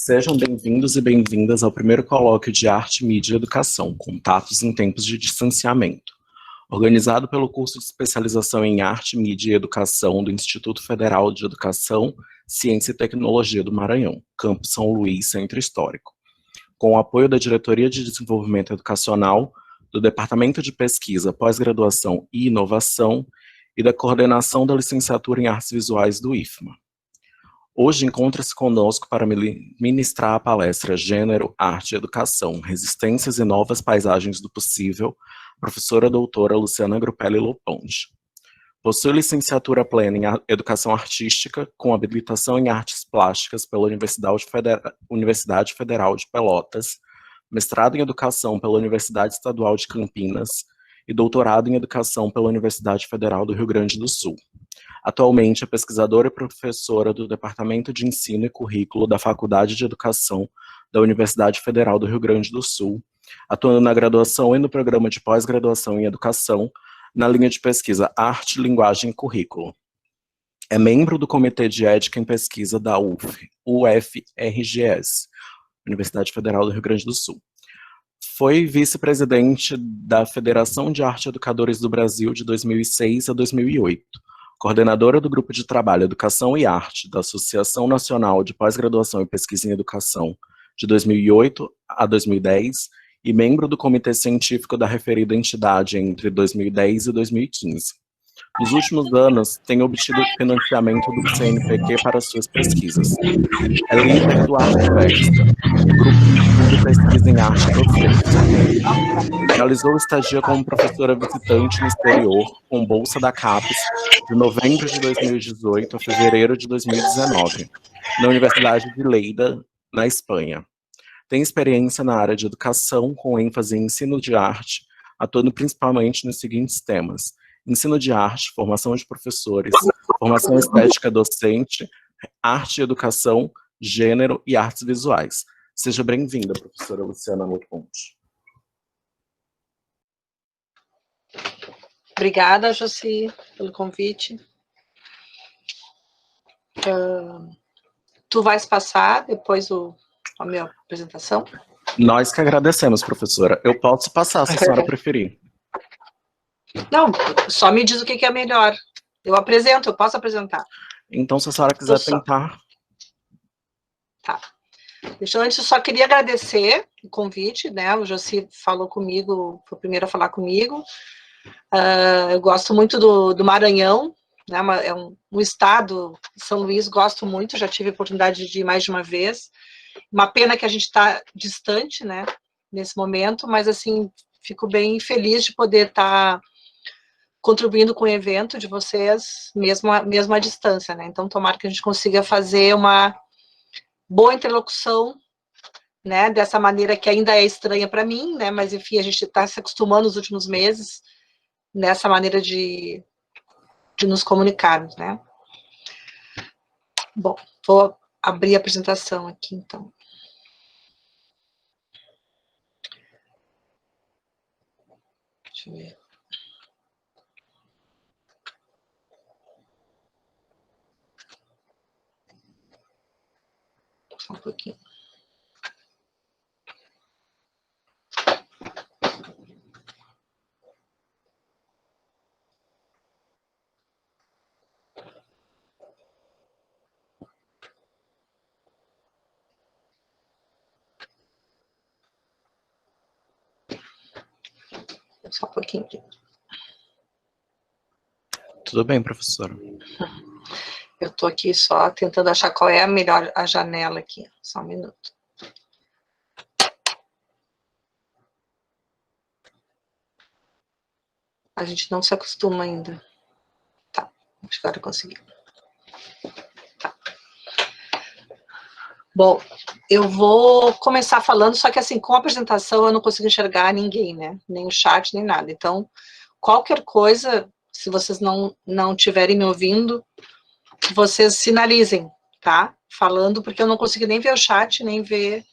Sejam bem-vindos e bem-vindas ao primeiro colóquio de Arte, Mídia e Educação, Contatos em Tempos de Distanciamento, organizado pelo curso de especialização em Arte, Mídia e Educação do Instituto Federal de Educação, Ciência e Tecnologia do Maranhão, Campo São Luís, Centro Histórico, com o apoio da Diretoria de Desenvolvimento Educacional, do Departamento de Pesquisa, Pós-Graduação e Inovação e da Coordenação da Licenciatura em Artes Visuais do IFMA. Hoje encontra-se conosco para ministrar a palestra Gênero, Arte e Educação, Resistências e Novas Paisagens do Possível, professora doutora Luciana Grupelli Loponte. Possui licenciatura plena em Educação Artística, com habilitação em Artes Plásticas pela Universidade Federal de Pelotas, mestrado em Educação pela Universidade Estadual de Campinas e doutorado em Educação pela Universidade Federal do Rio Grande do Sul. Atualmente é pesquisadora e professora do Departamento de Ensino e Currículo da Faculdade de Educação da Universidade Federal do Rio Grande do Sul, atuando na graduação e no programa de pós-graduação em Educação, na linha de pesquisa Arte, Linguagem e Currículo. É membro do Comitê de Ética em Pesquisa da UFRGS, Universidade Federal do Rio Grande do Sul. Foi vice-presidente da Federação de Arte Educadores do Brasil de 2006 a 2008, coordenadora do Grupo de Trabalho Educação e Arte da Associação Nacional de Pós-Graduação e Pesquisa em Educação de 2008 a 2010 e membro do Comitê Científico da referida entidade entre 2010 e 2015. Nos últimos anos, tem obtido financiamento do CNPq para suas pesquisas. É líder do Artversa, um grupo de estudo e pesquisa em arte e docência. Realizou estadia como professora visitante no exterior, com bolsa da CAPES, de novembro de 2018 a fevereiro de 2019, na Universidade de Lleida, na Espanha. Tem experiência na área de educação, com ênfase em ensino de arte, atuando principalmente nos seguintes temas: ensino de arte, formação de professores, formação estética docente, arte e educação, gênero e artes visuais. Seja bem-vinda, professora Luciana Loponte. Obrigada, Josi, pelo convite. Tu vais passar depois a minha apresentação? Nós que agradecemos, professora. Eu posso passar, se a senhora preferir. Não, só me diz o que é melhor. Eu posso apresentar. Então, se a senhora quiser tentar. Tá. Antes, eu só queria agradecer o convite, né? O Josi falou comigo, foi o primeiro a falar comigo. Eu gosto muito do Maranhão, né? É um estado, São Luís, gosto muito, já tive a oportunidade de ir mais de uma vez. Uma pena que a gente está distante, né? Nesse momento, mas, assim, fico bem feliz de poder estar contribuindo com o evento de vocês, mesmo à distância, né? Então, tomara que a gente consiga fazer uma boa interlocução, né? Dessa maneira que ainda é estranha para mim, né? Mas, enfim, a gente está se acostumando nos últimos meses nessa maneira de nos comunicarmos, né? Bom, vou abrir a apresentação aqui, então. Deixa eu ver. Só um pouquinho. Só um pouquinho aqui. Tudo bem, professora. Eu estou aqui só tentando achar qual é a janela aqui. Só um minuto. A gente não se acostuma ainda. Tá, acho que agora eu consegui. Tá. Bom, eu vou começar falando, só que assim, com a apresentação eu não consigo enxergar ninguém, né? Nem o chat, nem nada. Então, qualquer coisa, se vocês não estiverem me ouvindo, vocês sinalizem, tá? Falando, porque eu não consigo nem ver o chat, nem ver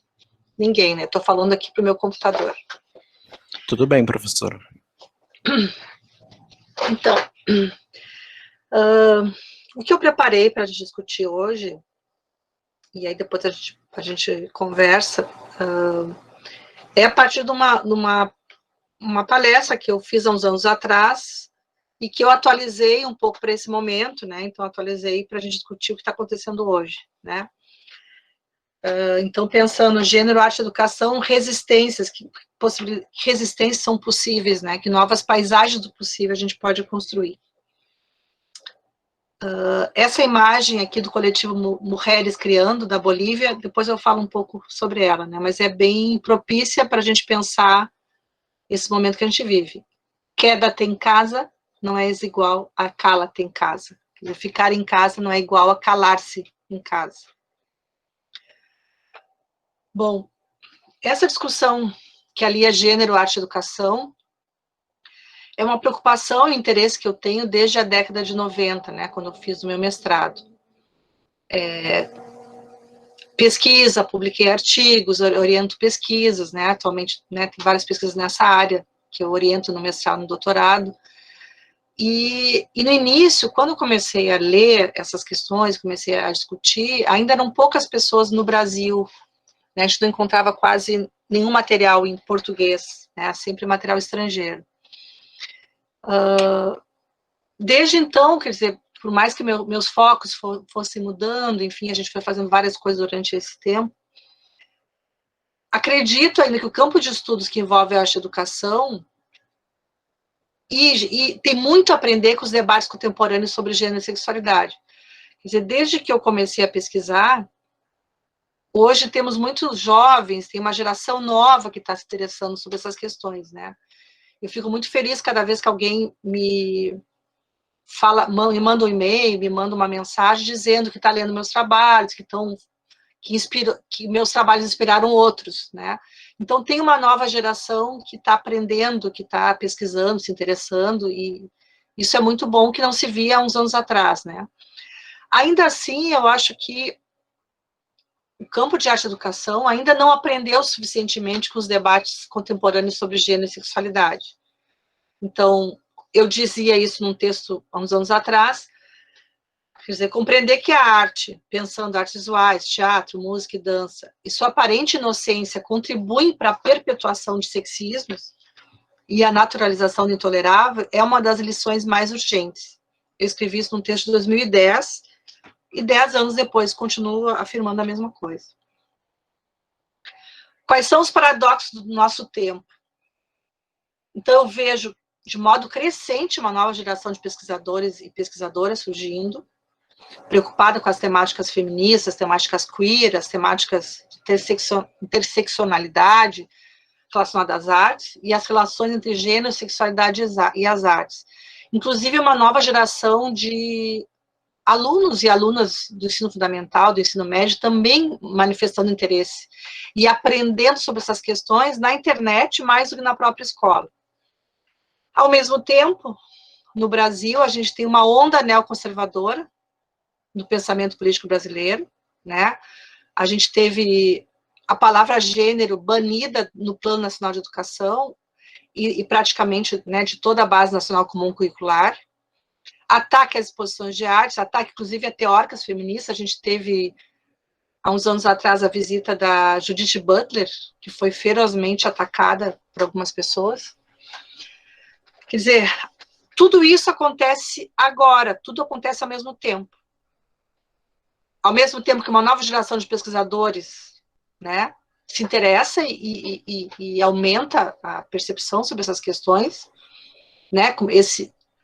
ninguém, né? Estou falando aqui para o meu computador. Tudo bem, professora. Então, o que eu preparei para discutir hoje, e aí depois a gente a gente conversa, é a partir de uma palestra que eu fiz há uns anos atrás, e que eu atualizei um pouco para esse momento, né? Então, atualizei para a gente discutir o que está acontecendo hoje, né? Então, pensando gênero, arte e educação, resistências, que resistências são possíveis, né? Que novas paisagens do possível a gente pode construir. Essa imagem aqui do coletivo Mulheres Criando, da Bolívia, depois eu falo um pouco sobre ela, né? Mas é bem propícia para a gente pensar esse momento que a gente vive. Queda tem casa não é igual a cala tem casa. Ficar em casa não é igual a calar-se em casa. Bom, essa discussão que alia gênero, arte e educação é uma preocupação e interesse que eu tenho desde a década de 90, né, quando eu fiz o meu mestrado. Pesquisa, publiquei artigos, oriento pesquisas, né, atualmente, né, tem várias pesquisas nessa área que eu oriento no mestrado, no doutorado. E no início, quando eu comecei a ler essas questões, comecei a discutir, ainda eram poucas pessoas no Brasil, né, a gente não encontrava quase nenhum material em português, né, sempre material estrangeiro. Desde então, quer dizer, por mais que meus focos fossem mudando, enfim, a gente foi fazendo várias coisas durante esse tempo, acredito ainda que o campo de estudos que envolve a arte e educação e tem muito a aprender com os debates contemporâneos sobre gênero e sexualidade. Quer dizer, desde que eu comecei a pesquisar, hoje temos muitos jovens, tem uma geração nova que está se interessando sobre essas questões, né? Eu fico muito feliz cada vez que alguém me manda um e-mail, me manda uma mensagem dizendo que está lendo meus trabalhos, que meus trabalhos inspiraram outros, né? Então, tem uma nova geração que está aprendendo, que está pesquisando, se interessando, e isso é muito bom, que não se via há uns anos atrás, né? Ainda assim, eu acho que o campo de arte e educação ainda não aprendeu suficientemente com os debates contemporâneos sobre gênero e sexualidade. Então, eu dizia isso num texto há uns anos atrás, quer dizer, compreender que a arte, pensando artes visuais, teatro, música e dança, e sua aparente inocência contribuem para a perpetuação de sexismos e a naturalização do intolerável, é uma das lições mais urgentes. Eu escrevi isso num texto de 2010, e 10 anos depois continuo afirmando a mesma coisa. Quais são os paradoxos do nosso tempo? Então, eu vejo, de modo crescente, uma nova geração de pesquisadores e pesquisadoras surgindo, preocupada com as temáticas feministas, temáticas queer, as temáticas de interseccionalidade relacionadas às artes, e as relações entre gênero, sexualidade e as artes. Inclusive, uma nova geração de alunos e alunas do ensino fundamental, do ensino médio, também manifestando interesse e aprendendo sobre essas questões na internet mais do que na própria escola. Ao mesmo tempo, no Brasil, a gente tem uma onda neoconservadora do pensamento político brasileiro, né? A gente teve a palavra gênero banida no Plano Nacional de Educação e praticamente, né, de toda a Base Nacional Comum Curricular. Ataque às exposições de arte, ataque inclusive a teóricas feministas. A gente teve, há uns anos atrás, a visita da Judith Butler, que foi ferozmente atacada por algumas pessoas. Quer dizer, tudo isso acontece agora, tudo acontece ao mesmo tempo. Ao mesmo tempo que uma nova geração de pesquisadores, né, se interessa e aumenta a percepção sobre essas questões, né,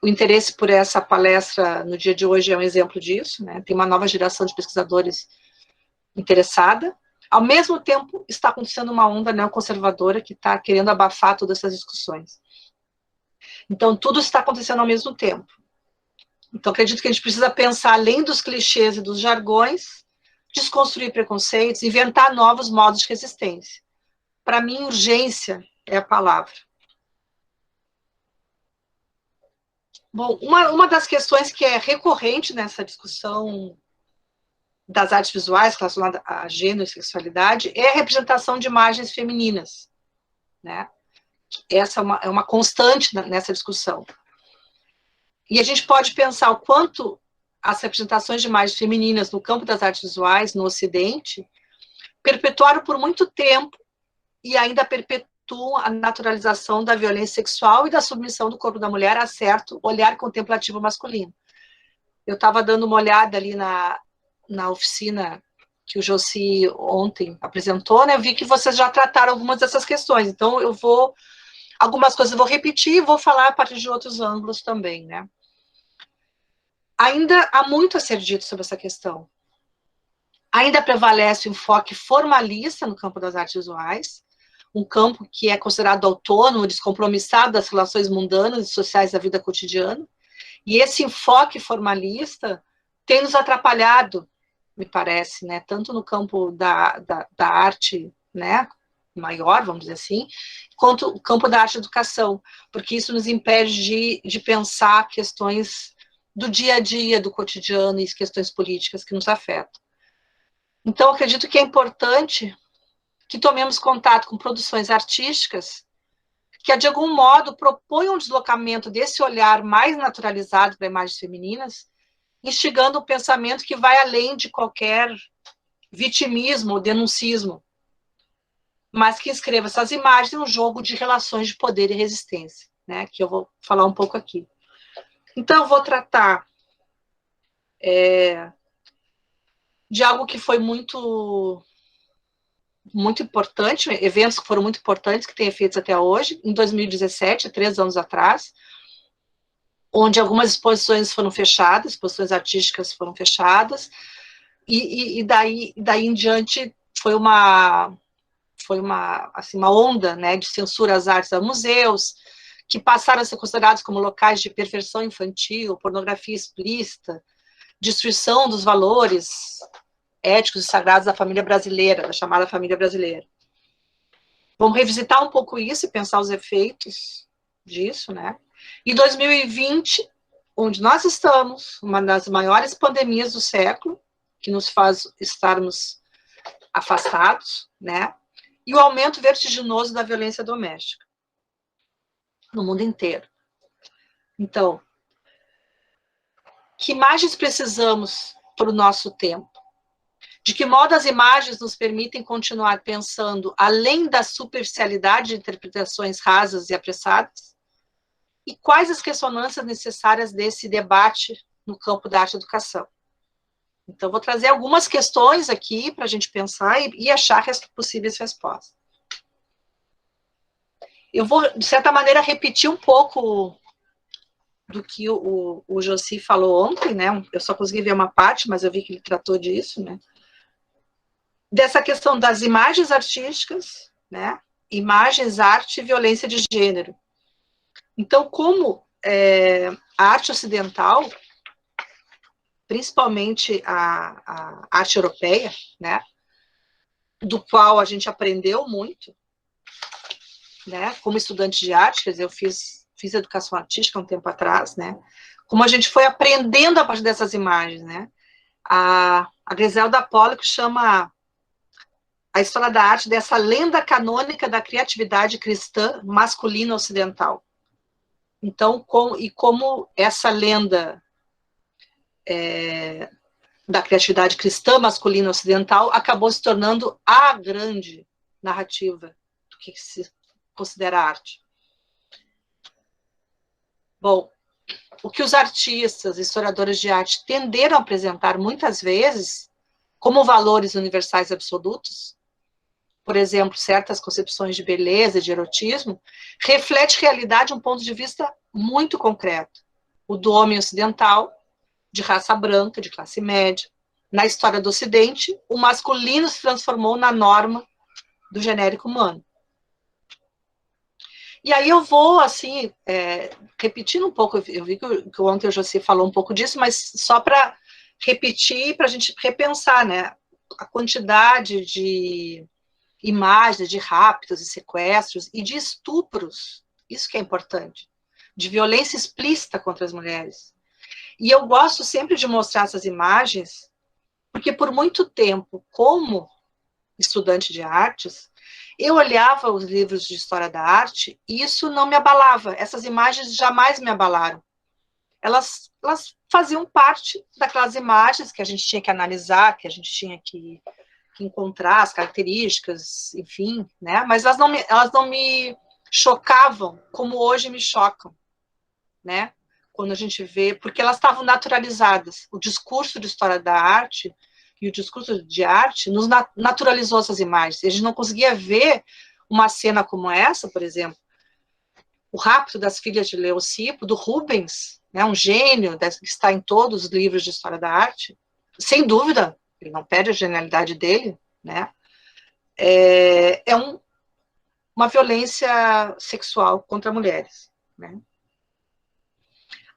o interesse por essa palestra no dia de hoje é um exemplo disso, né? Tem uma nova geração de pesquisadores interessada. Ao mesmo tempo, está acontecendo uma onda neoconservadora que está querendo abafar todas essas discussões. Então, tudo está acontecendo ao mesmo tempo. Então, acredito que a gente precisa pensar além dos clichês e dos jargões, desconstruir preconceitos, inventar novos modos de resistência. Para mim, urgência é a palavra. Bom, uma das questões que é recorrente nessa discussão das artes visuais relacionada a gênero e sexualidade é a representação de imagens femininas, né? Essa é uma constante nessa discussão. E a gente pode pensar o quanto as representações de imagens femininas no campo das artes visuais, no Ocidente, perpetuaram por muito tempo e ainda perpetuam a naturalização da violência sexual e da submissão do corpo da mulher a certo olhar contemplativo masculino. Eu estava dando uma olhada ali na oficina que o Josi ontem apresentou, né? Eu vi que vocês já trataram algumas dessas questões, então algumas coisas eu vou repetir e vou falar a partir de outros ângulos também, né? Ainda há muito a ser dito sobre essa questão. Ainda prevalece o enfoque formalista no campo das artes visuais, um campo que é considerado autônomo, descompromissado das relações mundanas e sociais da vida cotidiana, e esse enfoque formalista tem nos atrapalhado, me parece, né, tanto no campo da arte, né, maior, vamos dizer assim, quanto o campo da arte e educação, porque isso nos impede de pensar questões do dia a dia, do cotidiano e questões políticas que nos afetam. Então, acredito que é importante que tomemos contato com produções artísticas que, de algum modo, propõem um deslocamento desse olhar mais naturalizado para imagens femininas, instigando um pensamento que vai além de qualquer vitimismo ou denuncismo, mas que inscreva essas imagens em um jogo de relações de poder e resistência, né, que eu vou falar um pouco aqui. Então, eu vou tratar de algo que foi muito importante, eventos que foram muito importantes, que têm efeitos até hoje, em 2017, 3 anos atrás, onde algumas exposições foram fechadas, exposições artísticas foram fechadas, e daí em diante foi uma onda, né, de censura às artes a museus, que passaram a ser considerados como locais de perversão infantil, pornografia explícita, destruição dos valores éticos e sagrados da família brasileira, da chamada família brasileira. Vamos revisitar um pouco isso e pensar os efeitos disso, né? E 2020, onde nós estamos, uma das maiores pandemias do século, que nos faz estarmos afastados, né? E o aumento vertiginoso da violência doméstica no mundo inteiro. Então, que imagens precisamos para o nosso tempo? De que modo as imagens nos permitem continuar pensando além da superficialidade de interpretações rasas e apressadas? E quais as ressonâncias necessárias desse debate no campo da arte e educação? Então, vou trazer algumas questões aqui para a gente pensar e achar possíveis respostas. Eu vou, de certa maneira, repetir um pouco do que o Josi falou ontem, né? Eu só consegui ver uma parte, mas eu vi que ele tratou disso, né? Dessa questão das imagens artísticas, né? Imagens, arte e violência de gênero. Então, como a arte ocidental, principalmente a arte europeia, né? Do qual a gente aprendeu muito, né? Como estudante de arte, quer dizer, eu fiz educação artística um tempo atrás, né? Como a gente foi aprendendo a partir dessas imagens, né? A Griselda Pollock chama a história da arte dessa lenda canônica da criatividade cristã masculina ocidental. Então, como essa lenda da criatividade cristã masculina ocidental acabou se tornando a grande narrativa do que se considera arte. Bom, o que os artistas, historiadores de arte tenderam a apresentar muitas vezes como valores universais absolutos, por exemplo, certas concepções de beleza e de erotismo, reflete realidade um ponto de vista muito concreto, o do homem ocidental, de raça branca, de classe média. Na história do Ocidente, o masculino se transformou na norma do genérico humano. E aí eu vou, assim, repetindo um pouco, eu vi que ontem o Josi falou um pouco disso, mas só para repetir, para a gente repensar, né, a quantidade de imagens de raptos e sequestros e de estupros, isso que é importante, de violência explícita contra as mulheres. E eu gosto sempre de mostrar essas imagens, porque por muito tempo, como estudante de artes, eu olhava os livros de história da arte e isso não me abalava, essas imagens jamais me abalaram. Elas faziam parte daquelas imagens que a gente tinha que analisar, que a gente tinha que que encontrar as características, enfim, né? Mas elas não me chocavam como hoje me chocam, né? Quando a gente vê, porque elas estavam naturalizadas. O discurso de história da arte e o discurso de arte nos naturalizou essas imagens. E a gente não conseguia ver uma cena como essa, por exemplo, o Rapto das Filhas de Leucipo, do Rubens, né, um gênio que está em todos os livros de história da arte, sem dúvida, ele não perde a genialidade dele, né? Uma violência sexual contra mulheres, né?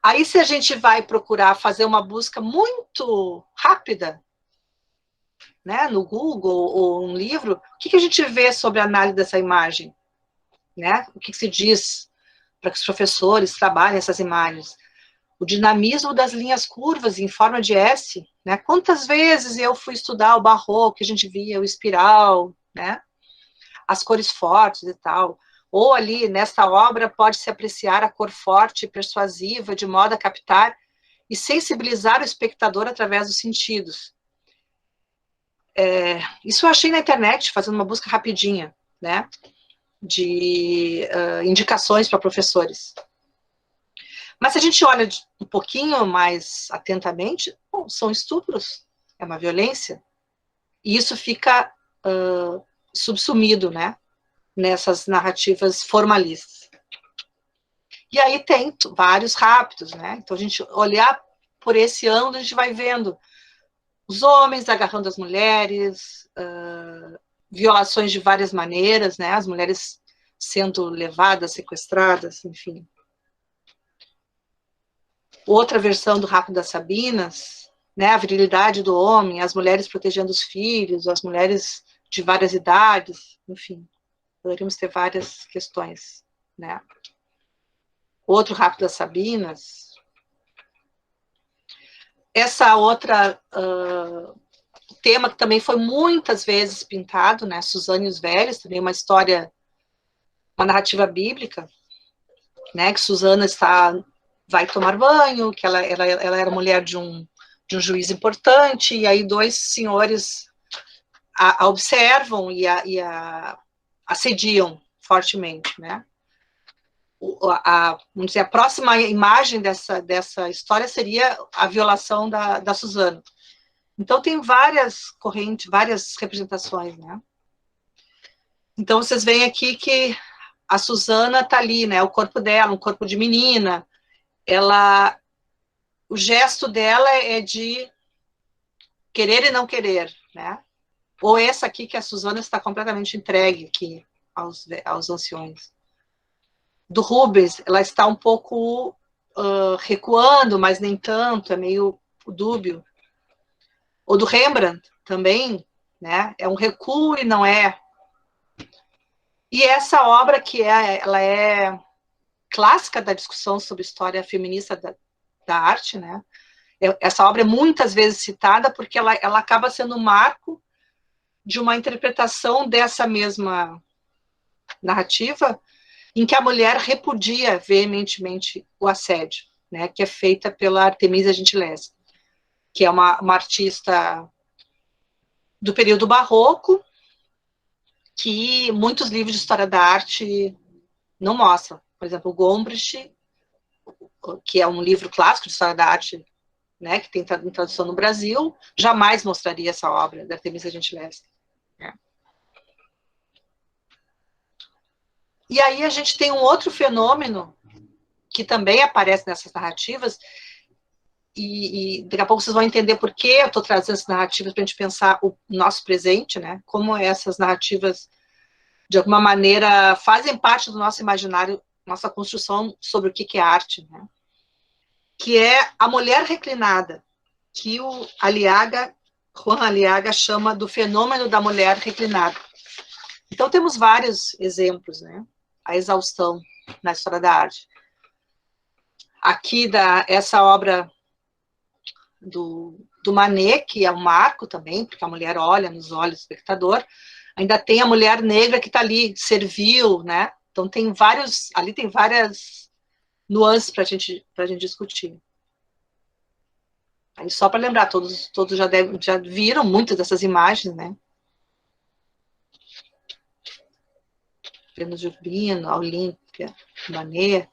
Aí, se a gente vai procurar fazer uma busca muito rápida, né, no Google ou um livro, o que a gente vê sobre a análise dessa imagem? Né? O que se diz para que os professores trabalhem essas imagens? O dinamismo das linhas curvas em forma de S. Né? Quantas vezes eu fui estudar o barroco, que a gente via o espiral, né? As cores fortes e tal. Ou ali, nesta obra, pode-se apreciar a cor forte e persuasiva, de modo a captar e sensibilizar o espectador através dos sentidos. Isso eu achei na internet, fazendo uma busca rapidinha, né? De indicações para professores. Mas se a gente olha um pouquinho mais atentamente, bom, são estupros, é uma violência, e isso fica subsumido, né? Nessas narrativas formalistas. E aí tem vários raptos, né? Então, a gente olhar por esse ângulo, a gente vai vendo os homens agarrando as mulheres, violações de várias maneiras, né? As mulheres sendo levadas, sequestradas, enfim. Outra versão do Rapto das Sabinas, né? A virilidade do homem, as mulheres protegendo os filhos, as mulheres de várias idades, enfim. Poderíamos ter várias questões, né? Outro Rapto das Sabinas. Essa outra tema que também foi muitas vezes pintado, né? Suzane e os Velhos, também uma história, uma narrativa bíblica, né? Que Susana vai tomar banho, que ela era mulher de um juiz importante, e aí dois senhores a observam e a assediam fortemente, né? Vamos dizer, a próxima imagem dessa história seria a violação da Susana. Então, tem várias correntes, várias representações, né? Então, vocês veem aqui que a Susana está ali, né? O corpo dela, um corpo de menina. O gesto dela é de querer e não querer, né? Ou essa aqui, que a Susana está completamente entregue aqui aos anciões. Do Rubens, ela está um pouco recuando, mas nem tanto, é meio dúbio. O do Rembrandt também, né? É um recuo e não é. E essa obra ela é clássica da discussão sobre história feminista da arte, né? Essa obra é muitas vezes citada porque ela acaba sendo um marco de uma interpretação dessa mesma narrativa, em que a mulher repudia veementemente o assédio, né, que é feita pela Artemisia Gentileschi, que é uma artista do período barroco, que muitos livros de história da arte não mostram. Por exemplo, o Gombrich, que é um livro clássico de história da arte, né, que tem tradução no Brasil, jamais mostraria essa obra da Artemisia Gentileschi. Né? E aí a gente tem um outro fenômeno que também aparece nessas narrativas, e daqui a pouco vocês vão entender por que eu estou trazendo essas narrativas para a gente pensar o nosso presente, né? Como essas narrativas, de alguma maneira, fazem parte do nosso imaginário, nossa construção sobre o que é arte, né? Que é a mulher reclinada, que o Juan Aliaga chama do fenômeno da mulher reclinada. Então, temos vários exemplos, né? A exaustão na história da arte. Aqui, essa obra do Manet, que é um marco também, porque a mulher olha nos olhos do espectador, ainda tem a mulher negra que está ali, servil, né? Então, ali tem várias nuances para a gente discutir. Aí, só para lembrar, todos já viram muitas dessas imagens, né? Vênus de Urbino, a Olímpia, Manet.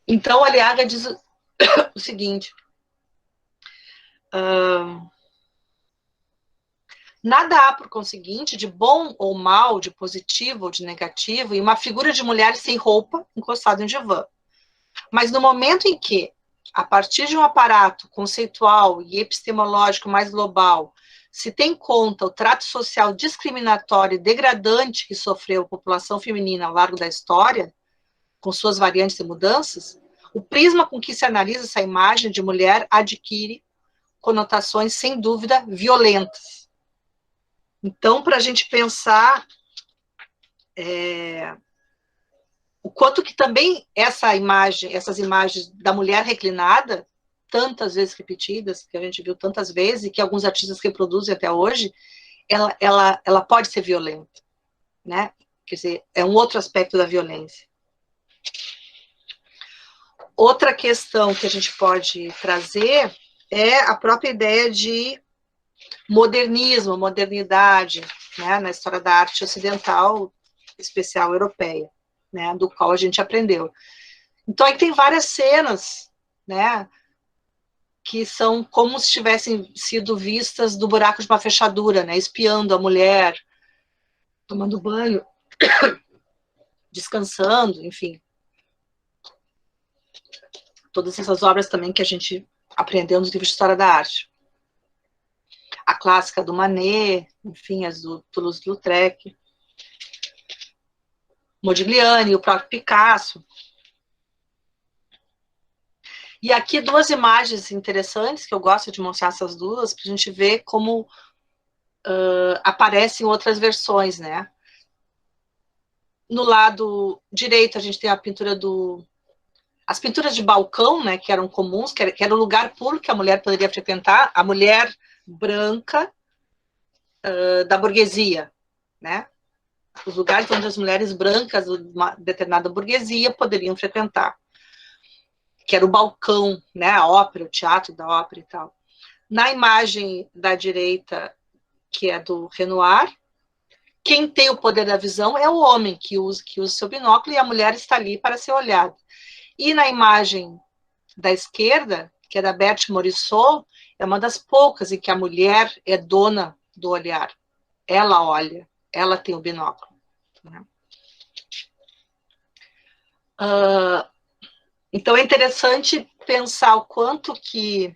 Então, Aliaga diz o seguinte: nada há, por conseguinte, de bom ou mal, de positivo ou de negativo, em uma figura de mulher sem roupa, encostada em um divã. Mas no momento em que, a partir de um aparato conceitual e epistemológico mais global, se tem em conta o trato social discriminatório e degradante que sofreu a população feminina ao largo da história, com suas variantes e mudanças, o prisma com que se analisa essa imagem de mulher adquire conotações, sem dúvida, violentas. Então, para a gente pensar o quanto que também essas imagens da mulher reclinada, tantas vezes repetidas, que a gente viu tantas vezes, e que alguns artistas reproduzem até hoje, ela pode ser violenta, né? Quer dizer, é um outro aspecto da violência. Outra questão que a gente pode trazer é a própria ideia de modernismo, modernidade, né, na história da arte ocidental, especial europeia, né, do qual a gente aprendeu. Então, aí tem várias cenas, né, que são como se tivessem sido vistas do buraco de uma fechadura, né, espiando a mulher, tomando banho, descansando, enfim. Todas essas obras também que a gente aprendeu nos livros de história da arte. A clássica do Manet, enfim, as do Toulouse-Lautrec, Modigliani, o próprio Picasso. E aqui duas imagens interessantes, que eu gosto de mostrar essas duas, para a gente ver como aparecem outras versões, né? No lado direito, a gente tem a pintura as pinturas de balcão, né, que eram comuns, que era o lugar público que a mulher poderia frequentar, a mulher branca da burguesia, né? Os lugares onde as mulheres brancas de uma determinada burguesia poderiam frequentar, que era o balcão, né, a ópera, o teatro da ópera e tal. Na imagem da direita, que é do Renoir, quem tem o poder da visão é o homem que usa seu binóculo, e a mulher está ali para ser olhada. E na imagem da esquerda, que é da Berthe Morisot, é uma das poucas em que a mulher é dona do olhar. Ela olha, ela tem o binóculo. Né? Então é interessante pensar o quanto que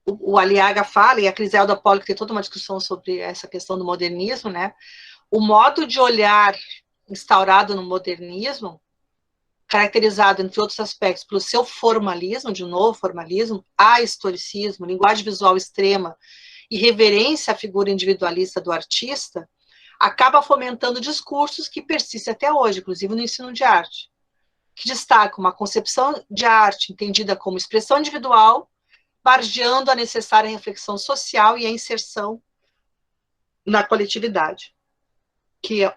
o Aliaga fala, e a Criselda Pollock tem toda uma discussão sobre essa questão do modernismo, né? O modo de olhar instaurado no modernismo, caracterizado, entre outros aspectos, pelo seu formalismo, de um novo formalismo, ahistoricismo, linguagem visual extrema e reverência à figura individualista do artista, acaba fomentando discursos que persistem até hoje, inclusive no ensino de arte, que destacam uma concepção de arte entendida como expressão individual, margeando a necessária reflexão social e a inserção na coletividade, que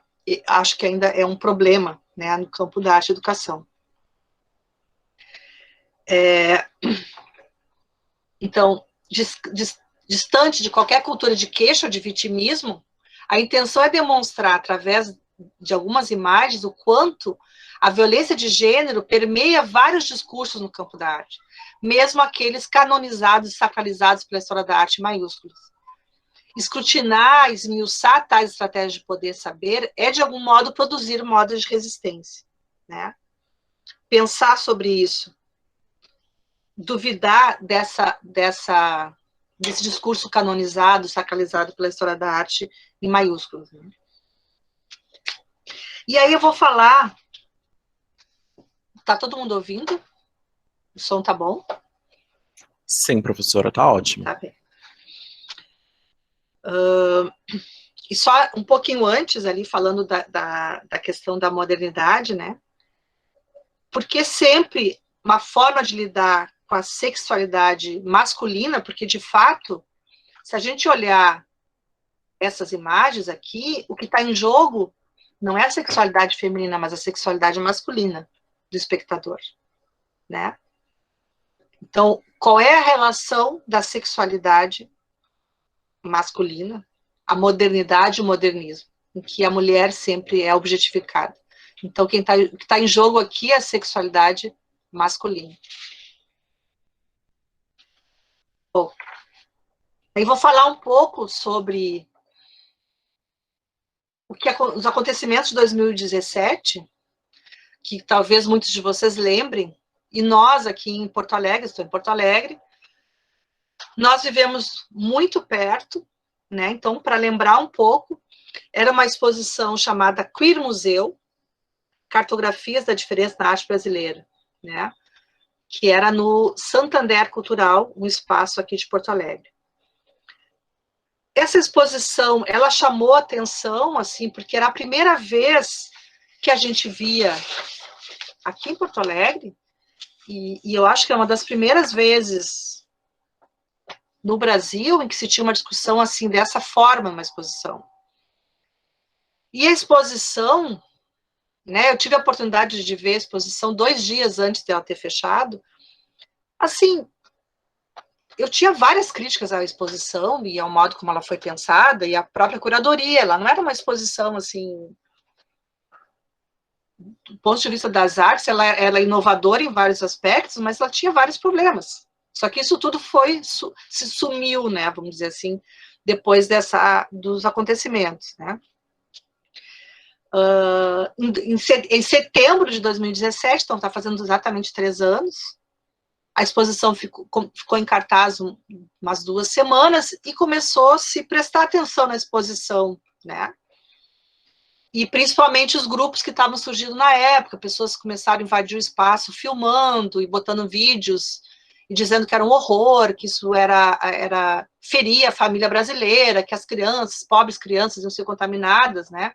acho que ainda é um problema, né, no campo da arte e educação. Então, distante de qualquer cultura de queixa ou de vitimismo, a intenção é demonstrar, através de algumas imagens, o quanto a violência de gênero permeia vários discursos no campo da arte, mesmo aqueles canonizados e sacralizados pela história da arte em maiúsculas. Escrutinar, esmiuçar tais estratégias de poder saber é, de algum modo, produzir modos de resistência. Né? Pensar sobre isso, duvidar desse discurso canonizado, sacralizado pela história da arte em maiúsculas. Né? E aí eu vou falar... Tá todo mundo ouvindo? O som tá bom? Sim, professora, tá ótimo. Tá bem. E só um pouquinho antes, ali, falando da questão da modernidade, né? Porque sempre uma forma de lidar com a sexualidade masculina, porque, de fato, se a gente olhar essas imagens aqui, o que está em jogo não é a sexualidade feminina, mas a sexualidade masculina do espectador, né? Então, qual é a relação da sexualidade masculina a modernidade e o modernismo, em que a mulher sempre é objetificada. Então, o que está em jogo aqui é a sexualidade masculina. Bom, aí vou falar um pouco sobre os acontecimentos de 2017, que talvez muitos de vocês lembrem, e nós aqui em Porto Alegre, estou em Porto Alegre, nós vivemos muito perto, né? Então, para lembrar um pouco, era uma exposição chamada Queer Museu, Cartografias da Diferença na Arte Brasileira, né? Que era no Santander Cultural, um espaço aqui de Porto Alegre. Essa exposição, ela chamou a atenção, assim, porque era a primeira vez que a gente via aqui em Porto Alegre, e eu acho que é uma das primeiras vezes no Brasil em que se tinha uma discussão assim, dessa forma, uma exposição. E a exposição, né, eu tive a oportunidade de ver a exposição 2 dias antes dela ter fechado. Assim, eu tinha várias críticas à exposição e ao modo como ela foi pensada, e a própria curadoria, ela não era uma exposição, assim, do ponto de vista das artes, ela é inovadora em vários aspectos, mas ela tinha vários problemas. Só que isso tudo se sumiu, né, vamos dizer assim, depois dos acontecimentos, né. Em setembro de 2017, então está fazendo exatamente 3 anos, a exposição ficou em cartaz umas 2 semanas e começou a se prestar atenção na exposição, né? E principalmente os grupos que estavam surgindo na época, pessoas começaram a invadir o espaço filmando e botando vídeos e dizendo que era um horror, que isso feria a família brasileira, que as crianças, pobres crianças, iam ser contaminadas, né?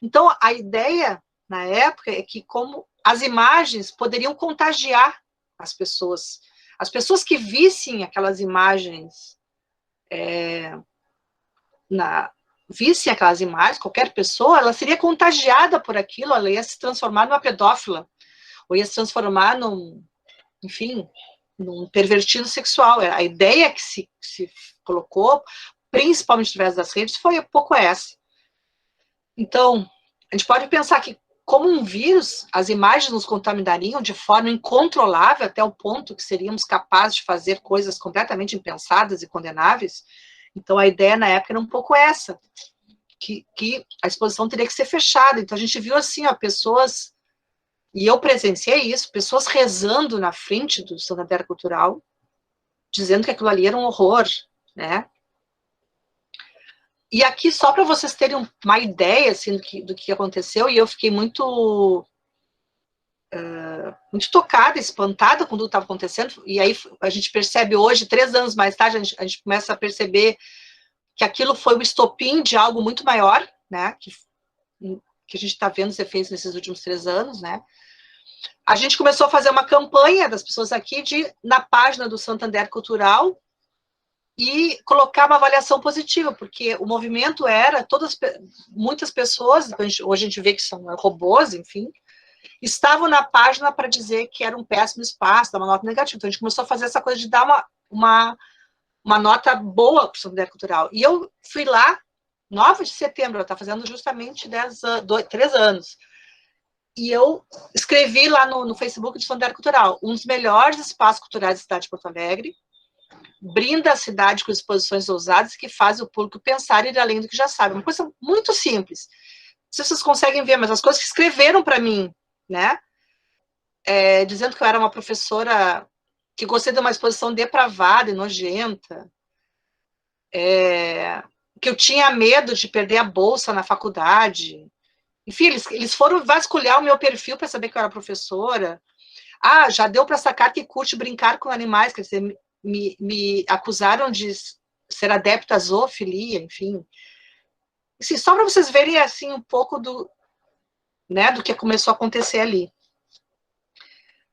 Então, a ideia, na época, é que como as imagens poderiam contagiar as pessoas que vissem aquelas imagens, qualquer pessoa, ela seria contagiada por aquilo, ela ia se transformar numa pedófila, ou ia se transformar num pervertido sexual. A ideia que se colocou, principalmente através das redes, foi um pouco essa. Então, a gente pode pensar que, como um vírus, as imagens nos contaminariam de forma incontrolável até o ponto que seríamos capazes de fazer coisas completamente impensadas e condenáveis. Então, a ideia na época era um pouco essa, que a exposição teria que ser fechada. Então, a gente viu assim, ó, pessoas, e eu presenciei isso, pessoas rezando na frente do Santander Cultural, dizendo que aquilo ali era um horror, né? E aqui, só para vocês terem uma ideia assim, do que aconteceu, e eu fiquei muito tocada, espantada com tudo que estava acontecendo, e aí a gente percebe hoje, 3 anos mais tarde, a gente começa a perceber que aquilo foi o estopim de algo muito maior, né, que a gente está vendo ser feito nesses últimos 3 anos, né. A gente começou a fazer uma campanha das pessoas aqui na página do Santander Cultural, e colocar uma avaliação positiva, porque o movimento era, muitas pessoas, hoje a gente vê que são robôs, enfim, estavam na página para dizer que era um péssimo espaço, dar uma nota negativa. Então a gente começou a fazer essa coisa de dar uma nota boa para o Santander Cultural. E eu fui lá, 9 de setembro, ela está fazendo justamente 3 anos. E eu escrevi lá no Facebook do Santander Cultural, um dos melhores espaços culturais da cidade de Porto Alegre, brinda a cidade com exposições ousadas que fazem o público pensar e ir além do que já sabe. Uma coisa muito simples. Não sei se vocês conseguem ver, mas as coisas que escreveram para mim, né? Dizendo que eu era uma professora que gostei de uma exposição depravada e nojenta, que eu tinha medo de perder a bolsa na faculdade. Enfim, eles foram vasculhar o meu perfil para saber que eu era professora. Ah, já deu para sacar que curte brincar com animais, quer dizer, me acusaram de ser adepta à zoofilia, enfim. Assim, só para vocês verem assim, um pouco do que começou a acontecer ali.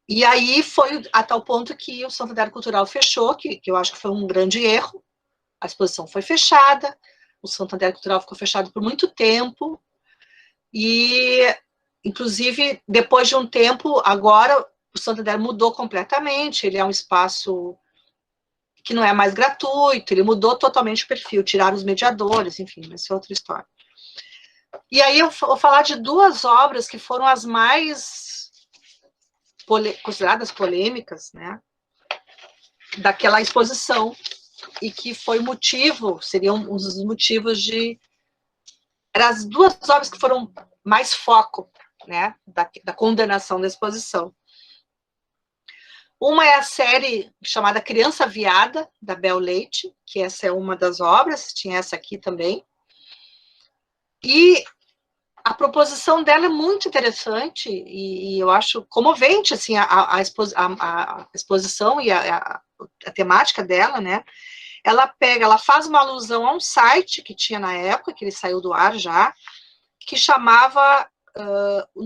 E aí foi a tal ponto que o Santander Cultural fechou, que eu acho que foi um grande erro. A exposição foi fechada, o Santander Cultural ficou fechado por muito tempo, e, inclusive, depois de um tempo, agora o Santander mudou completamente, ele é um espaço que não é mais gratuito, ele mudou totalmente o perfil, tiraram os mediadores, enfim, mas isso é outra história. E aí eu vou falar de duas obras que foram as mais consideradas polêmicas, né, daquela exposição, e que foi motivo, seriam um dos motivos de... Eram as duas obras que foram mais foco, né, da condenação da exposição. Uma é a série chamada Criança Viada, da Bel Leite, que essa é uma das obras, tinha essa aqui também. E a proposição dela é muito interessante, e eu acho comovente, assim, a exposição e a temática dela, né? Ela faz uma alusão a um site que tinha na época, que ele saiu do ar já, que chamava,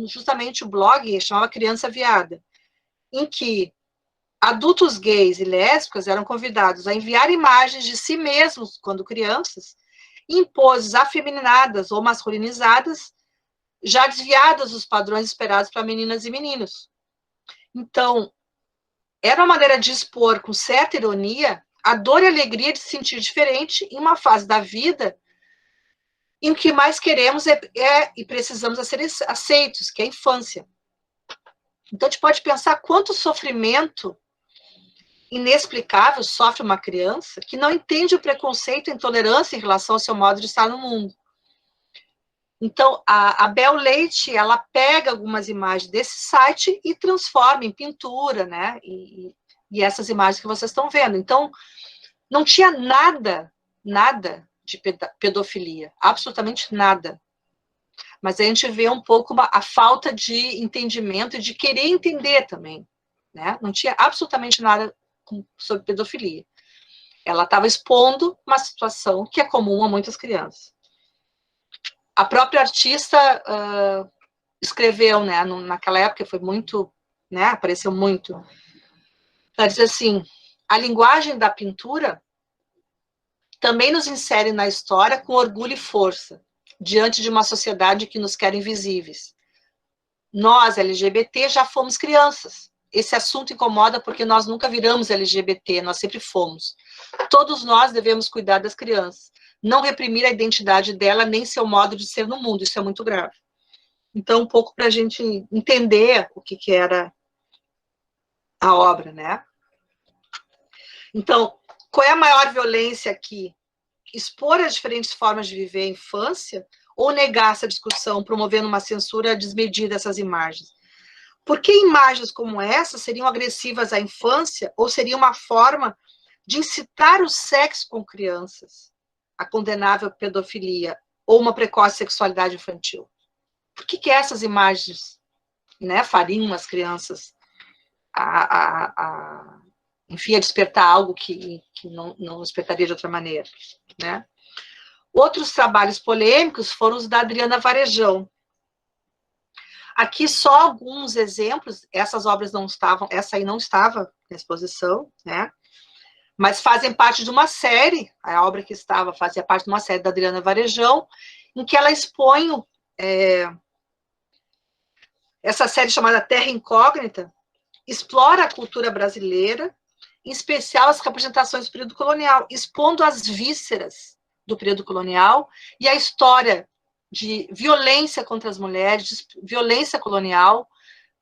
justamente o blog, chamava Criança Viada, em que adultos gays e lésbicas eram convidados a enviar imagens de si mesmos quando crianças, em poses afeminadas ou masculinizadas, já desviadas dos padrões esperados para meninas e meninos. Então, era uma maneira de expor com certa ironia a dor e a alegria de se sentir diferente em uma fase da vida em que o que mais queremos e precisamos ser aceitos, que é a infância. Então, a gente pode pensar quanto sofrimento inexplicável sofre uma criança que não entende o preconceito e a intolerância em relação ao seu modo de estar no mundo. Então, a Bel Leite, ela pega algumas imagens desse site e transforma em pintura, né? E essas imagens que vocês estão vendo. Então, não tinha nada de pedofilia, absolutamente nada. Mas a gente vê um pouco a falta de entendimento e de querer entender também, né? Não tinha absolutamente nada sobre pedofilia. Ela estava expondo uma situação que é comum a muitas crianças. A própria artista escreveu, né, naquela época, foi muito, né, apareceu muito. Ela diz assim: a linguagem da pintura também nos insere na história com orgulho e força, diante de uma sociedade que nos quer invisíveis. Nós, LGBT, já fomos crianças. Esse assunto incomoda porque nós nunca viramos LGBT, nós sempre fomos. Todos nós devemos cuidar das crianças, não reprimir a identidade dela, nem seu modo de ser no mundo, isso é muito grave. Então, um pouco para a gente entender o que era a obra, né? Então, qual é a maior violência aqui? Expor as diferentes formas de viver a infância ou negar essa discussão, promovendo uma censura desmedida dessas imagens? Por que imagens como essa seriam agressivas à infância ou seria uma forma de incitar o sexo com crianças, a condenável pedofilia ou uma precoce sexualidade infantil? Por que essas imagens, né, fariam as crianças enfim, a despertar algo que não despertaria de outra maneira, né? Outros trabalhos polêmicos foram os da Adriana Varejão. Aqui só alguns exemplos, essas obras não estavam, essa aí não estava na exposição, né? Mas fazem parte de uma série, a obra que estava fazia parte de uma série da Adriana Varejão, em que ela expõe essa série chamada Terra Incógnita, explora a cultura brasileira, em especial as representações do período colonial, expondo as vísceras do período colonial e a história de violência contra as mulheres, de violência colonial,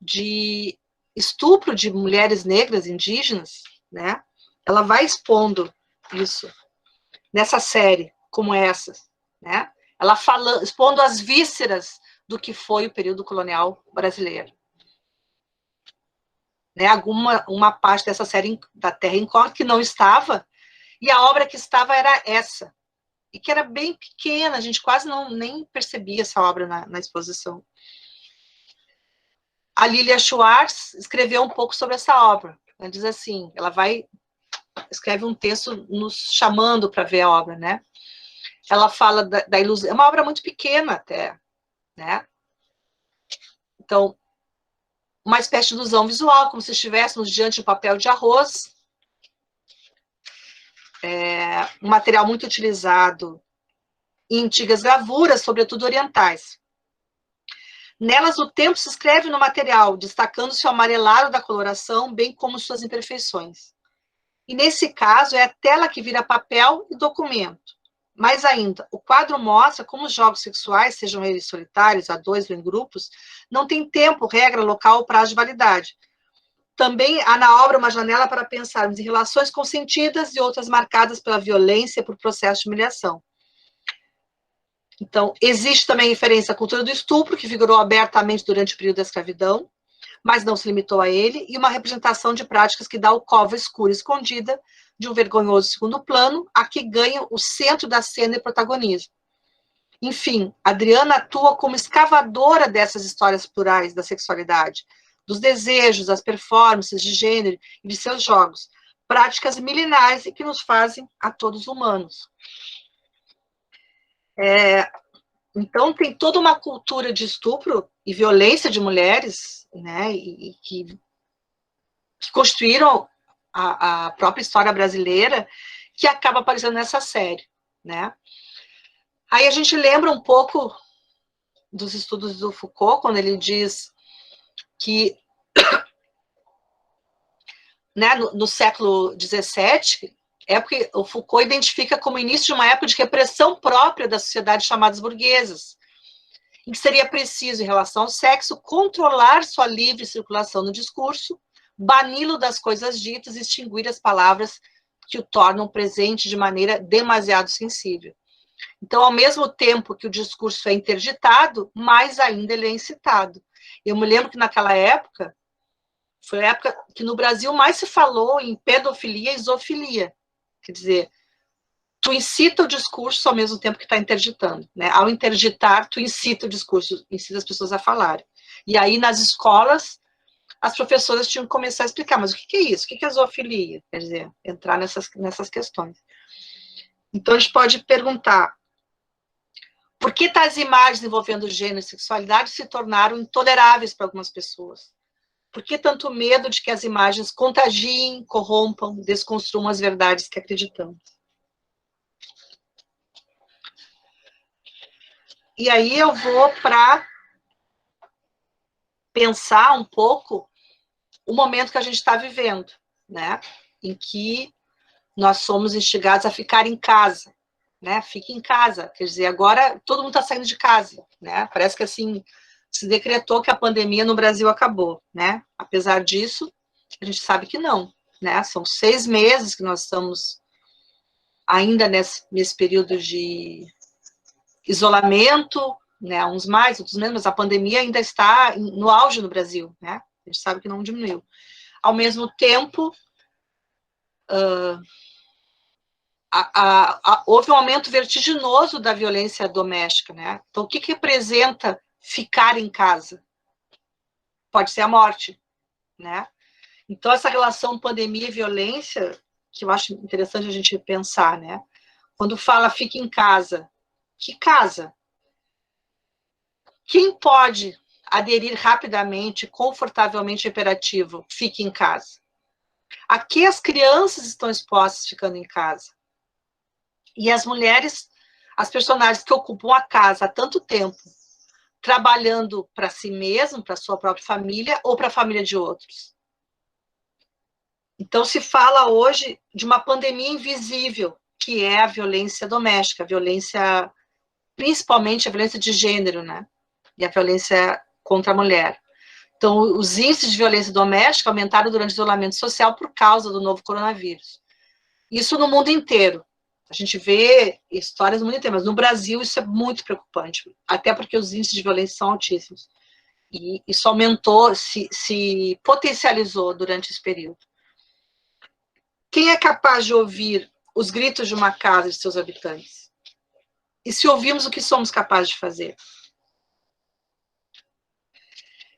de estupro de mulheres negras, indígenas, né? Ela vai expondo isso nessa série, como essa, né? Ela expondo as vísceras do que foi o período colonial brasileiro. Né? Uma parte dessa série da Terra Incógnita que não estava, e a obra que estava era essa, e que era bem pequena, a gente quase nem percebia essa obra na exposição. A Lilia Schwartz escreveu um pouco sobre essa obra. Ela diz assim, escreve um texto nos chamando para ver a obra, né? Ela fala da ilusão, é uma obra muito pequena até, né? Então, uma espécie de ilusão visual, como se estivéssemos diante de um papel de arroz, um material muito utilizado em antigas gravuras, sobretudo orientais. Nelas, o tempo se escreve no material, destacando-se o amarelado da coloração, bem como suas imperfeições. E, nesse caso, é a tela que vira papel e documento. Mais ainda, o quadro mostra como os jogos sexuais, sejam eles solitários, a dois ou em grupos, não tem tempo, regra, local ou prazo de validade. Também há na obra uma janela para pensarmos em relações consentidas e outras marcadas pela violência e por processo de humilhação. Então, existe também referência à cultura do estupro, que figurou abertamente durante o período da escravidão, mas não se limitou a ele, e uma representação de práticas que dá o cova escura e escondida de um vergonhoso segundo plano, a que ganha o centro da cena e protagonismo. Enfim, Adriana atua como escavadora dessas histórias plurais da sexualidade, dos desejos, das performances de gênero e de seus jogos, práticas milenares e que nos fazem a todos humanos. Então, tem toda uma cultura de estupro e violência de mulheres, né, e que construíram a própria história brasileira, que acaba aparecendo nessa série, né. Aí a gente lembra um pouco dos estudos do Foucault, quando ele diz que, né, no século XVII, época, o Foucault identifica como início de uma época de repressão própria das sociedades chamadas burguesas, em que seria preciso, em relação ao sexo, controlar sua livre circulação no discurso, bani-lo das coisas ditas e extinguir as palavras que o tornam presente de maneira demasiado sensível. Então, ao mesmo tempo que o discurso é interditado, mais ainda ele é incitado. Eu me lembro que naquela época, foi a época que no Brasil mais se falou em pedofilia e zoofilia. Quer dizer, tu incita o discurso ao mesmo tempo que está interditando, né? Ao interditar, tu incita o discurso, incita as pessoas a falarem. E aí, nas escolas, as professoras tinham que começar a explicar, mas o que é isso? O que é zoofilia? Quer dizer, entrar nessas questões. Então, a gente pode perguntar, por que tais imagens envolvendo gênero e sexualidade se tornaram intoleráveis para algumas pessoas? Por que tanto medo de que as imagens contagiem, corrompam, desconstruam as verdades que acreditamos? E aí eu vou para pensar um pouco o momento que a gente está vivendo, né? Em que nós somos instigados a ficar em casa, né? Fique em casa, quer dizer, agora todo mundo está saindo de casa, né? Parece que assim se decretou que a pandemia no Brasil acabou, né? Apesar disso, a gente sabe que não, né? São 6 meses que nós estamos ainda nesse período de isolamento, né? Uns mais, outros menos, mas a pandemia ainda está no auge no Brasil, né? A gente sabe que não diminuiu. Ao mesmo tempo, houve um aumento vertiginoso da violência doméstica, né? Então, o que representa ficar em casa? Pode ser a morte, né? Então, essa relação pandemia e violência, que eu acho interessante a gente pensar, né? Quando fala fique em casa, que casa? Quem pode aderir rapidamente, confortavelmente ao imperativo, fique em casa? A que as crianças estão expostas ficando em casa? E as mulheres, as personagens que ocupam a casa há tanto tempo, trabalhando para si mesmo, para sua própria família, ou para a família de outros. Então, se fala hoje de uma pandemia invisível, que é a violência doméstica, a violência, principalmente a violência de gênero, né? E a violência contra a mulher. Então, os índices de violência doméstica aumentaram durante o isolamento social por causa do novo coronavírus. Isso no mundo inteiro. A gente vê histórias no mundo inteiro, mas no Brasil isso é muito preocupante, até porque os índices de violência são altíssimos. E isso aumentou, se potencializou durante esse período. Quem é capaz de ouvir os gritos de uma casa de seus habitantes? E se ouvirmos, o que somos capazes de fazer?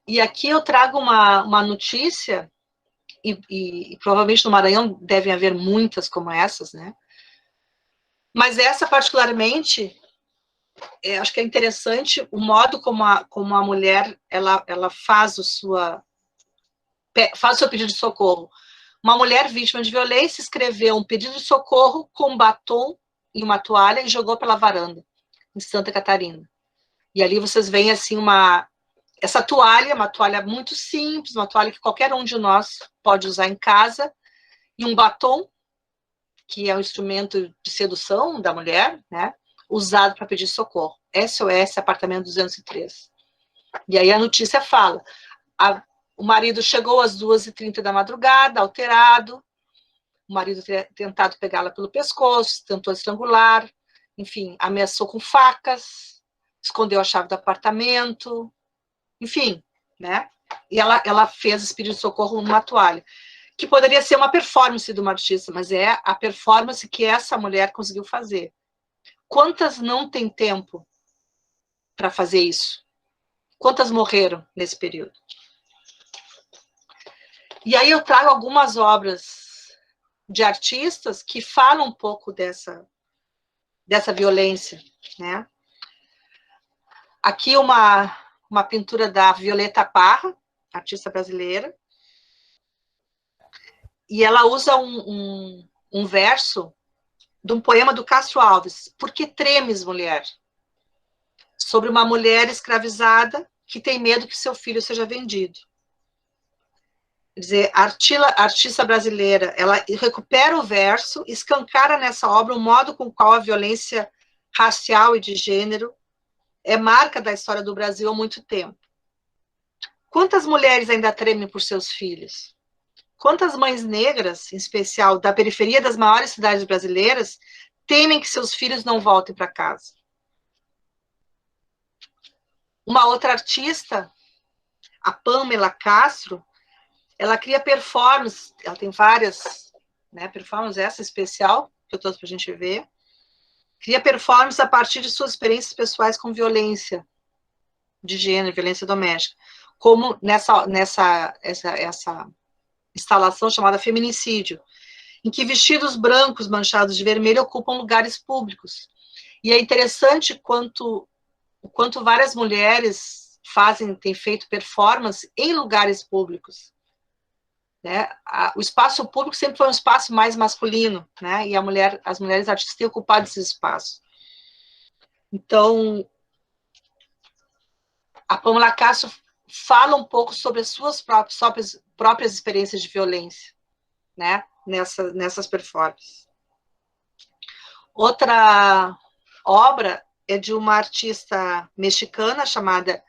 E aqui eu trago uma notícia, e provavelmente no Maranhão devem haver muitas como essas, né? Mas essa, particularmente, acho que é interessante o modo como a mulher ela faz o seu pedido de socorro. Uma mulher vítima de violência escreveu um pedido de socorro com um batom e uma toalha e jogou pela varanda, em Santa Catarina. E ali vocês veem assim essa toalha, uma toalha muito simples, uma toalha que qualquer um de nós pode usar em casa, e um batom, que é um instrumento de sedução da mulher, né, usado para pedir socorro. SOS, apartamento 203. E aí a notícia fala, o marido chegou às 2h30 da madrugada, alterado, o marido teria tentado pegá-la pelo pescoço, tentou estrangular, enfim, ameaçou com facas, escondeu a chave do apartamento, enfim, né? E ela fez esse pedido de socorro numa toalha, que poderia ser uma performance de uma artista, mas é a performance que essa mulher conseguiu fazer. Quantas não têm tempo para fazer isso? Quantas morreram nesse período? E aí eu trago algumas obras de artistas que falam um pouco dessa violência, né? Aqui uma pintura da Violeta Parra, artista brasileira, e ela usa um verso de um poema do Castro Alves, Por que tremes, mulher? Sobre uma mulher escravizada que tem medo que seu filho seja vendido. Quer dizer, a artista brasileira, ela recupera o verso, escancara nessa obra o modo com qual a violência racial e de gênero é marca da história do Brasil há muito tempo. Quantas mulheres ainda tremem por seus filhos? Quantas mães negras, em especial da periferia das maiores cidades brasileiras, temem que seus filhos não voltem para casa? Uma outra artista, a Pamela Castro, ela cria performance, ela tem várias, né, performance, essa especial, que eu trouxe para a gente ver, cria performance a partir de suas experiências pessoais com violência de gênero, violência doméstica, como essa instalação chamada Feminicídio, em que vestidos brancos manchados de vermelho ocupam lugares públicos. E é interessante quanto várias mulheres têm feito performance em lugares públicos. Né? O espaço público sempre foi um espaço mais masculino, né? E as mulheres artistas têm ocupado esse espaço. Então, a Pamela Castro fala um pouco sobre as suas próprias experiências de violência, né? Nessas performances. Outra obra é de uma artista mexicana chamada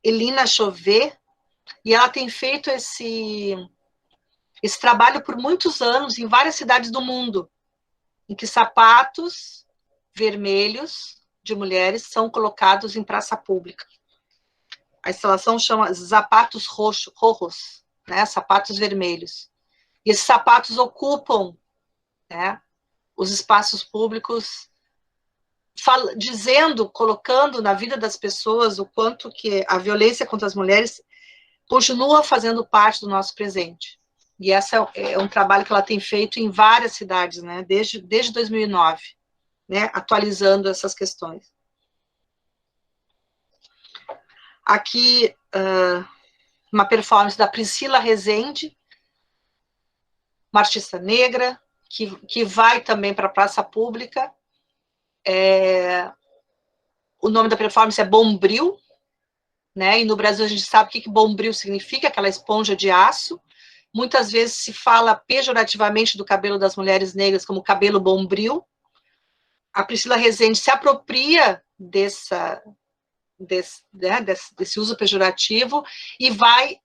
Elina Chauvet, e ela tem feito esse trabalho por muitos anos em várias cidades do mundo, em que sapatos vermelhos de mulheres são colocados em praça pública. A instalação chama Zapatos Rojos, né, sapatos vermelhos. E esses sapatos ocupam, né, os espaços públicos, colocando na vida das pessoas o quanto que a violência contra as mulheres continua fazendo parte do nosso presente. E esse é um trabalho que ela tem feito em várias cidades, né, desde 2009, né, atualizando essas questões. Aqui, uma performance da Priscila Rezende, uma artista negra, que vai também para a praça pública. O nome da performance é Bombril, né, e no Brasil a gente sabe o que bombril significa, aquela esponja de aço. Muitas vezes se fala pejorativamente do cabelo das mulheres negras como cabelo bombril. A Priscila Rezende se apropria desse uso pejorativo e vai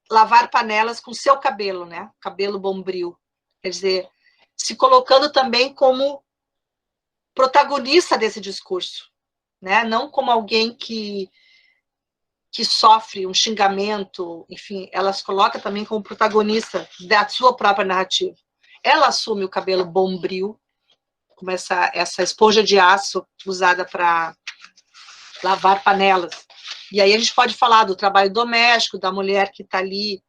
lavar panelas com seu cabelo, né? Cabelo bombril. Quer dizer, se colocando também como protagonista desse discurso, né? Não como alguém que sofre um xingamento, enfim, ela se coloca também como protagonista da sua própria narrativa. Ela assume o cabelo bombril, como essa esponja de aço usada para lavar panelas. E aí a gente pode falar do trabalho doméstico, da mulher que está ali,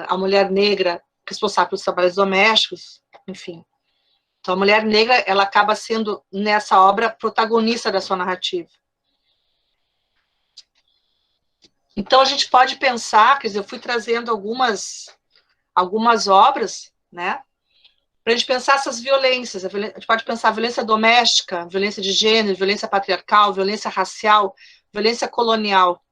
a mulher negra responsável pelos trabalhos domésticos, enfim. Então a mulher negra, ela acaba sendo, nessa obra, protagonista da sua narrativa. Então, a gente pode pensar, quer dizer, eu fui trazendo algumas obras, né, para a gente pensar essas violências. A gente pode pensar violência doméstica, violência de gênero, violência patriarcal, violência racial, violência colonial.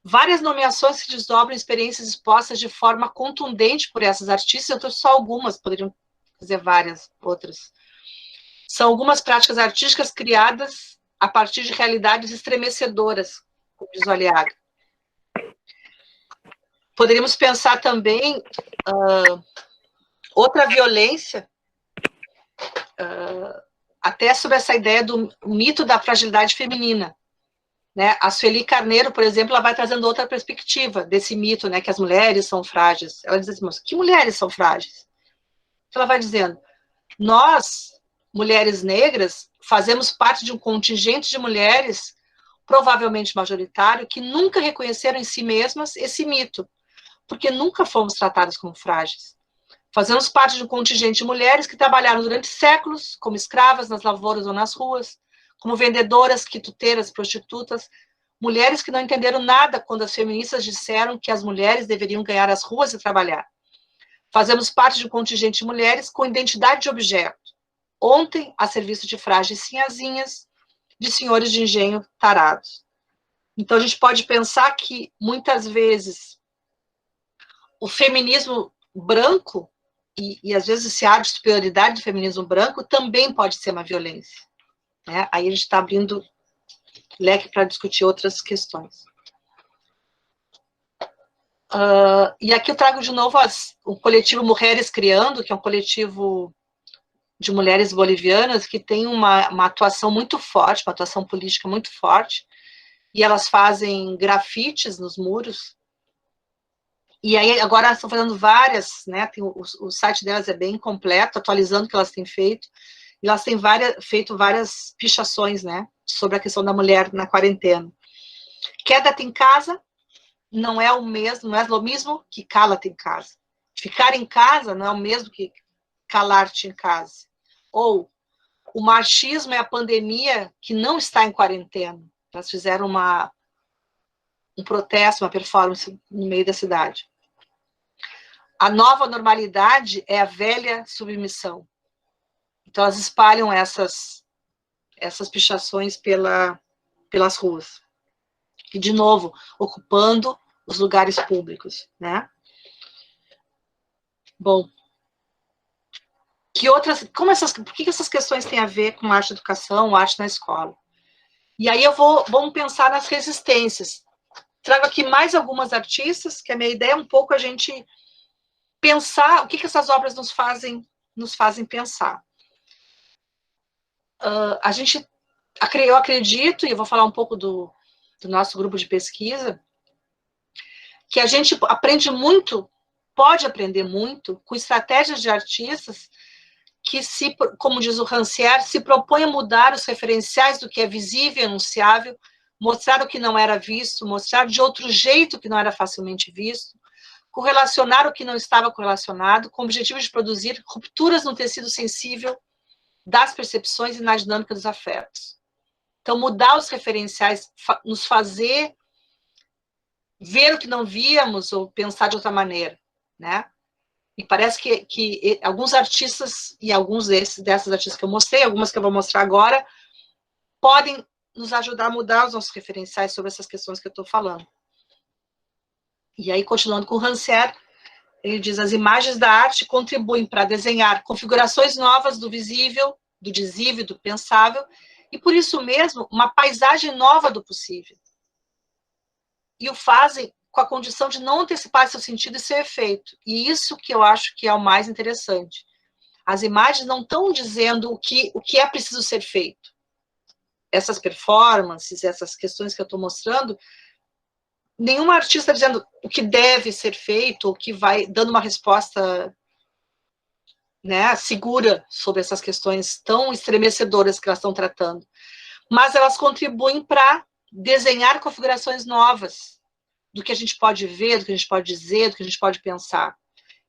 Várias nomeações que desdobram experiências expostas de forma contundente por essas artistas, eu trouxe só algumas, poderiam dizer várias outras. São algumas práticas artísticas criadas a partir de realidades estremecedoras, como diz o Aliaga. Poderíamos pensar também outra violência, até sobre essa ideia do mito da fragilidade feminina. Né? A Sueli Carneiro, por exemplo, ela vai trazendo outra perspectiva desse mito, né, que as mulheres são frágeis. Ela diz assim, mas que mulheres são frágeis? Ela vai dizendo, nós, mulheres negras, fazemos parte de um contingente de mulheres, provavelmente majoritário, que nunca reconheceram em si mesmas esse mito, porque nunca fomos tratadas como frágeis. Fazemos parte de um contingente de mulheres que trabalharam durante séculos como escravas nas lavouras ou nas ruas, como vendedoras, quituteiras, prostitutas, mulheres que não entenderam nada quando as feministas disseram que as mulheres deveriam ganhar as ruas e trabalhar. Fazemos parte de um contingente de mulheres com identidade de objeto, ontem a serviço de frágeis sinhazinhas, de senhores de engenho tarados. Então, a gente pode pensar que, muitas vezes, o feminismo branco, e às vezes esse ar de superioridade do feminismo branco, também pode ser uma violência. Né? Aí a gente está abrindo leque para discutir outras questões. E aqui eu trago de novo o coletivo Mulheres Criando, que é um coletivo de mulheres bolivianas que tem uma atuação muito forte, uma atuação política muito forte, e elas fazem grafites nos muros, e aí agora elas estão fazendo várias, né, o site delas é bem completo, atualizando o que elas têm feito, e elas têm feito várias pichações, né, sobre a questão da mulher na quarentena. Quédate em casa não é o mesmo que cala-te em casa. Ficar em casa não é o mesmo que calar-te em casa. Ou o machismo é a pandemia que não está em quarentena. Elas fizeram um protesto, uma performance no meio da cidade. A nova normalidade é a velha submissão. Então, elas espalham essas pichações pelas ruas. E, de novo, ocupando os lugares públicos, né? Bom, por que essas questões têm a ver com arte e educação, arte na escola? E aí vamos pensar nas resistências. Trago aqui mais algumas artistas, que a minha ideia é um pouco a gente pensar o que essas obras nos fazem pensar. Eu acredito, e eu vou falar um pouco do nosso grupo de pesquisa, que a gente aprende muito, pode aprender muito, com estratégias de artistas que, como diz o Rancière, se propõem a mudar os referenciais do que é visível e enunciável, mostrar o que não era visto, mostrar de outro jeito que não era facilmente visto, correlacionar o que não estava correlacionado, com o objetivo de produzir rupturas no tecido sensível das percepções e na dinâmica dos afetos. Então, mudar os referenciais, nos fazer ver o que não víamos ou pensar de outra maneira, né? E parece que alguns artistas, e alguns dessas artistas que eu mostrei, algumas que eu vou mostrar agora, podem nos ajudar a mudar os nossos referenciais sobre essas questões que eu estou falando. E aí, continuando com o Rancière, ele diz, as imagens da arte contribuem para desenhar configurações novas do visível, do dizível, do pensável, e por isso mesmo, uma paisagem nova do possível. E o fazem com a condição de não antecipar seu sentido e seu efeito. E isso que eu acho que é o mais interessante. As imagens não estão dizendo o que é preciso ser feito. Essas performances, essas questões que eu estou mostrando, nenhum artista dizendo o que deve ser feito, ou que vai dando uma resposta, né, segura sobre essas questões tão estremecedoras que elas estão tratando. Mas elas contribuem para desenhar configurações novas do que a gente pode ver, do que a gente pode dizer, do que a gente pode pensar.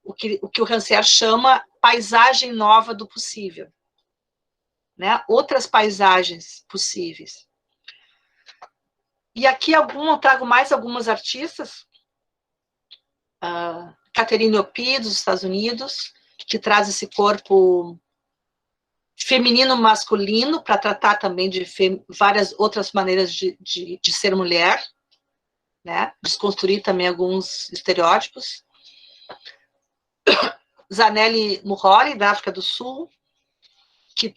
O que o Rancière chama paisagem nova do possível. Né? Outras paisagens possíveis. E aqui eu trago mais algumas artistas. Catherine Opie, dos Estados Unidos, que traz esse corpo feminino masculino para tratar também de várias outras maneiras de ser mulher, né? Desconstruir também alguns estereótipos. Zanele Muholi, da África do Sul, que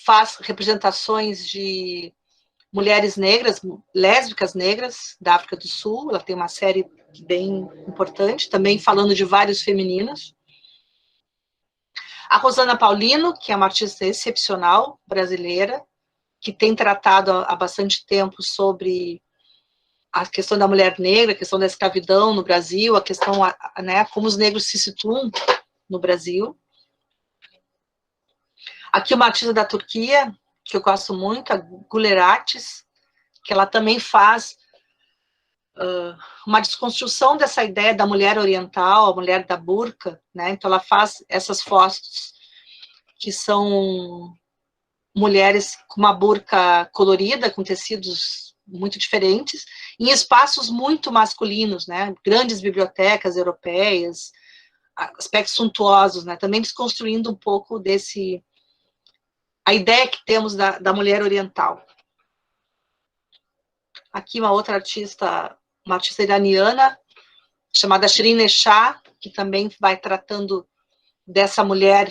faz representações de mulheres negras, lésbicas negras da África do Sul. Ela tem uma série bem importante, também falando de vários femininos. A Rosana Paulino, que é uma artista excepcional, brasileira, que tem tratado há bastante tempo sobre a questão da mulher negra, a questão da escravidão no Brasil, a questão, né, como os negros se situam no Brasil. Aqui uma artista da Turquia, que eu gosto muito, a Guleratis, que ela também faz uma desconstrução dessa ideia da mulher oriental, a mulher da burca, né? Então ela faz essas fotos que são mulheres com uma burca colorida, com tecidos muito diferentes, em espaços muito masculinos, né? Grandes bibliotecas europeias, aspectos suntuosos, né? Também desconstruindo um pouco a ideia que temos da mulher oriental. Aqui uma outra artista, uma artista iraniana, chamada Shirin Shah, que também vai tratando dessa mulher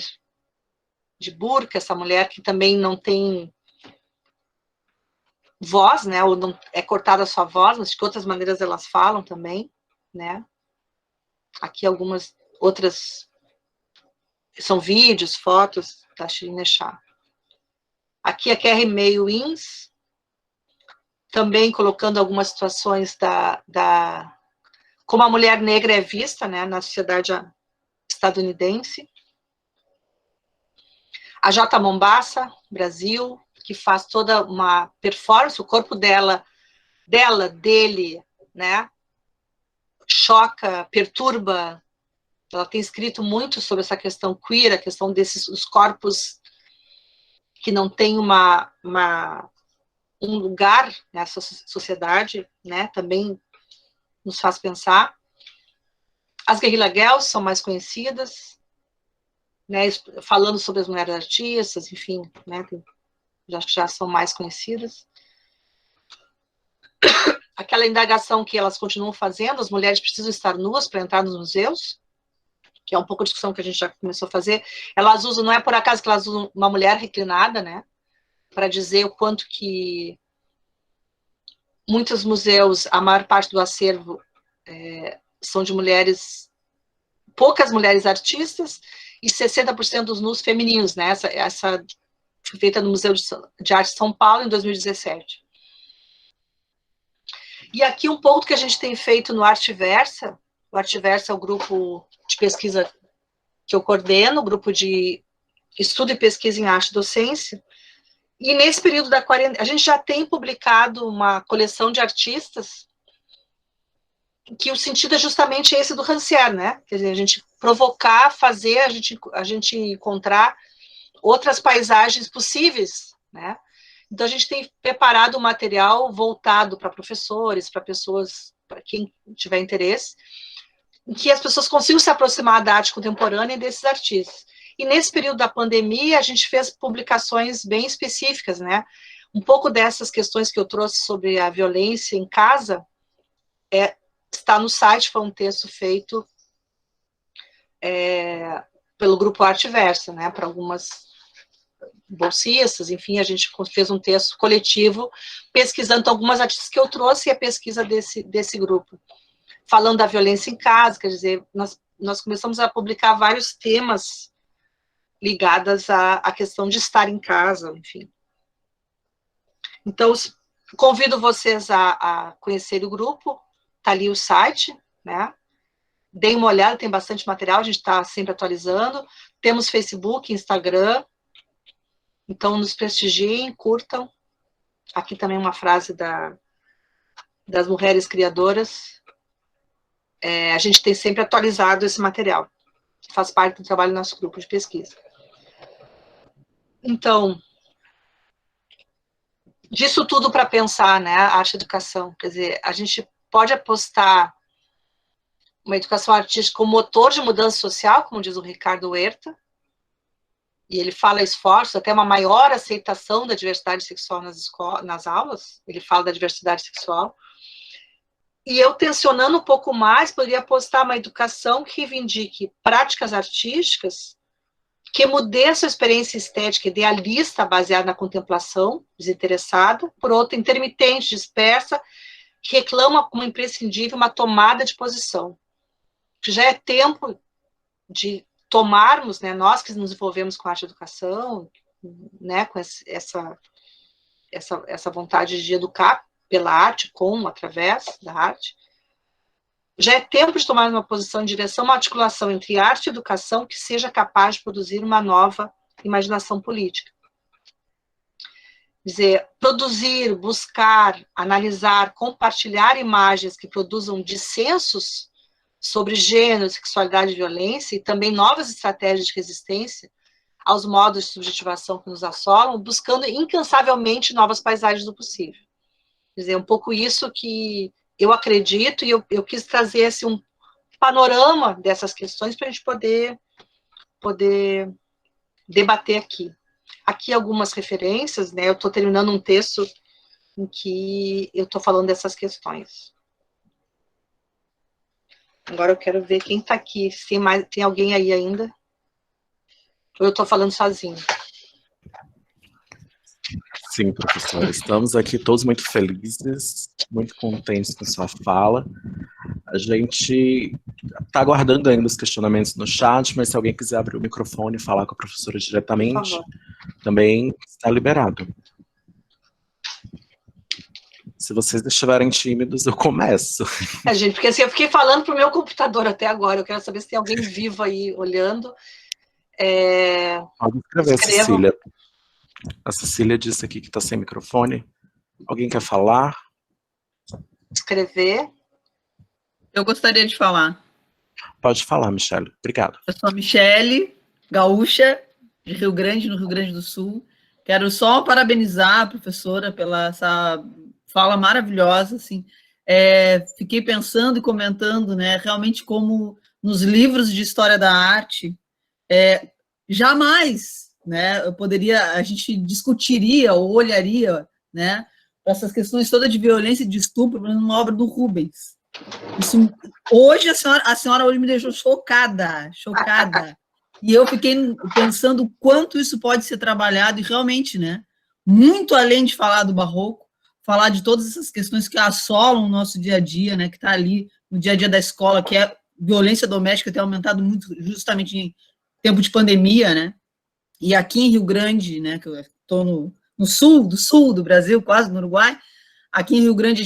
de burca, essa mulher que também não tem voz, né, ou não é cortada a sua voz, mas de outras maneiras elas falam também, né. Aqui algumas outras, são vídeos, fotos da Shirin Shah. Aqui a Carrie Mae Wins, também colocando algumas situações como a mulher negra é vista, né, na sociedade estadunidense. A Jota Mombassa, Brasil, que faz toda uma performance, o corpo dele, né, choca, perturba. Ela tem escrito muito sobre essa questão queer, a questão os corpos que não têm um lugar nessa sociedade, né, também nos faz pensar. As Guerrilla Girls são mais conhecidas, né, falando sobre as mulheres artistas, enfim, né, já são mais conhecidas. Aquela indagação que elas continuam fazendo, as mulheres precisam estar nuas para entrar nos museus, que é um pouco a discussão que a gente já começou a fazer. Elas usam, não é por acaso que elas usam uma mulher reclinada, né, para dizer o quanto que muitos museus, a maior parte do acervo são de mulheres, poucas mulheres artistas, e 60% dos nus femininos, né? Essa foi feita no Museu de Arte de São Paulo, em 2017. E aqui um ponto que a gente tem feito no Arteversa. O Arteversa é o grupo de pesquisa que eu coordeno, o grupo de estudo e pesquisa em arte e docência. E nesse período da quarentena, a gente já tem publicado uma coleção de artistas que o sentido é justamente esse do Rancière, né? Quer dizer, a gente provocar, fazer, a gente encontrar outras paisagens possíveis, né? Então, a gente tem preparado um material voltado para professores, para pessoas, para quem tiver interesse, em que as pessoas consigam se aproximar da arte contemporânea e desses artistas. E nesse período da pandemia, a gente fez publicações bem específicas, né? Um pouco dessas questões que eu trouxe sobre a violência em casa está no site, foi um texto feito pelo grupo Arteversa, né? Para algumas bolsistas, enfim, a gente fez um texto coletivo pesquisando algumas artistas que eu trouxe e a pesquisa desse grupo. Falando da violência em casa, quer dizer, nós começamos a publicar vários temas ligados à questão de estar em casa, enfim. Então, convido vocês a conhecer o grupo, está ali o site, né? Deem uma olhada, tem bastante material, a gente está sempre atualizando. Temos Facebook, Instagram, então nos prestigiem, curtam. Aqui também uma frase das mulheres criadoras. A gente tem sempre atualizado esse material, faz parte do trabalho do nosso grupo de pesquisa. Então, disso tudo para pensar, né, a arte e educação, quer dizer, a gente pode apostar uma educação artística como motor de mudança social, como diz o Ricardo Huerta, e ele fala esforços, até uma maior aceitação da diversidade sexual nas aulas, ele fala da diversidade sexual, E eu, tensionando um pouco mais, poderia apostar uma educação que reivindique práticas artísticas, que emudeça a experiência estética idealista, baseada na contemplação desinteressada, por outra, intermitente, dispersa, que reclama como imprescindível uma tomada de posição. Já é tempo de tomarmos, né, nós que nos envolvemos com a arte e educação, né, com essa vontade de educar pela arte, através da arte, já é tempo de tomar uma posição em direção a uma articulação entre arte e educação que seja capaz de produzir uma nova imaginação política. Quer dizer, produzir, buscar, analisar, compartilhar imagens que produzam dissensos sobre gênero, sexualidade e violência, e também novas estratégias de resistência aos modos de subjetivação que nos assolam, buscando incansavelmente novas paisagens do possível. Quer dizer, um pouco isso que eu acredito, e eu quis trazer assim, um panorama dessas questões para a gente poder debater aqui. Aqui algumas referências, né? Eu estou terminando um texto em que eu estou falando dessas questões. Agora eu quero ver quem está aqui, se tem alguém aí ainda. Ou eu estou falando sozinho. Sim, professora, estamos aqui todos muito felizes, muito contentes com sua fala. A gente está aguardando ainda os questionamentos no chat, mas se alguém quiser abrir o microfone e falar com a professora diretamente, também está liberado. Se vocês estiverem tímidos, eu começo. Gente, porque assim, eu fiquei falando para o meu computador até agora, eu quero saber se tem alguém vivo aí olhando. Pode escrever, Cecília. A Cecília disse aqui que está sem microfone. Alguém quer falar? Escrever. Eu gostaria de falar. Pode falar, Michele. Obrigado. Eu sou a Michele, gaúcha, de Rio Grande, no Rio Grande do Sul. Quero só parabenizar a professora pela essa fala maravilhosa. Assim. Fiquei pensando e comentando, né, realmente como nos livros de história da arte, jamais, né, a gente discutiria ou olharia, né, para essas questões todas de violência e de estupro numa obra do Rubens. Isso, hoje a senhora hoje me deixou chocada. E eu fiquei pensando quanto isso pode ser trabalhado e realmente, né, muito além de falar do barroco, falar de todas essas questões que assolam o nosso dia a dia, né, que está ali no dia a dia da escola, que é violência doméstica, tem aumentado muito justamente em tempo de pandemia, né? E aqui em Rio Grande, né, que eu estou no sul do Brasil, quase no Uruguai. Aqui em Rio Grande,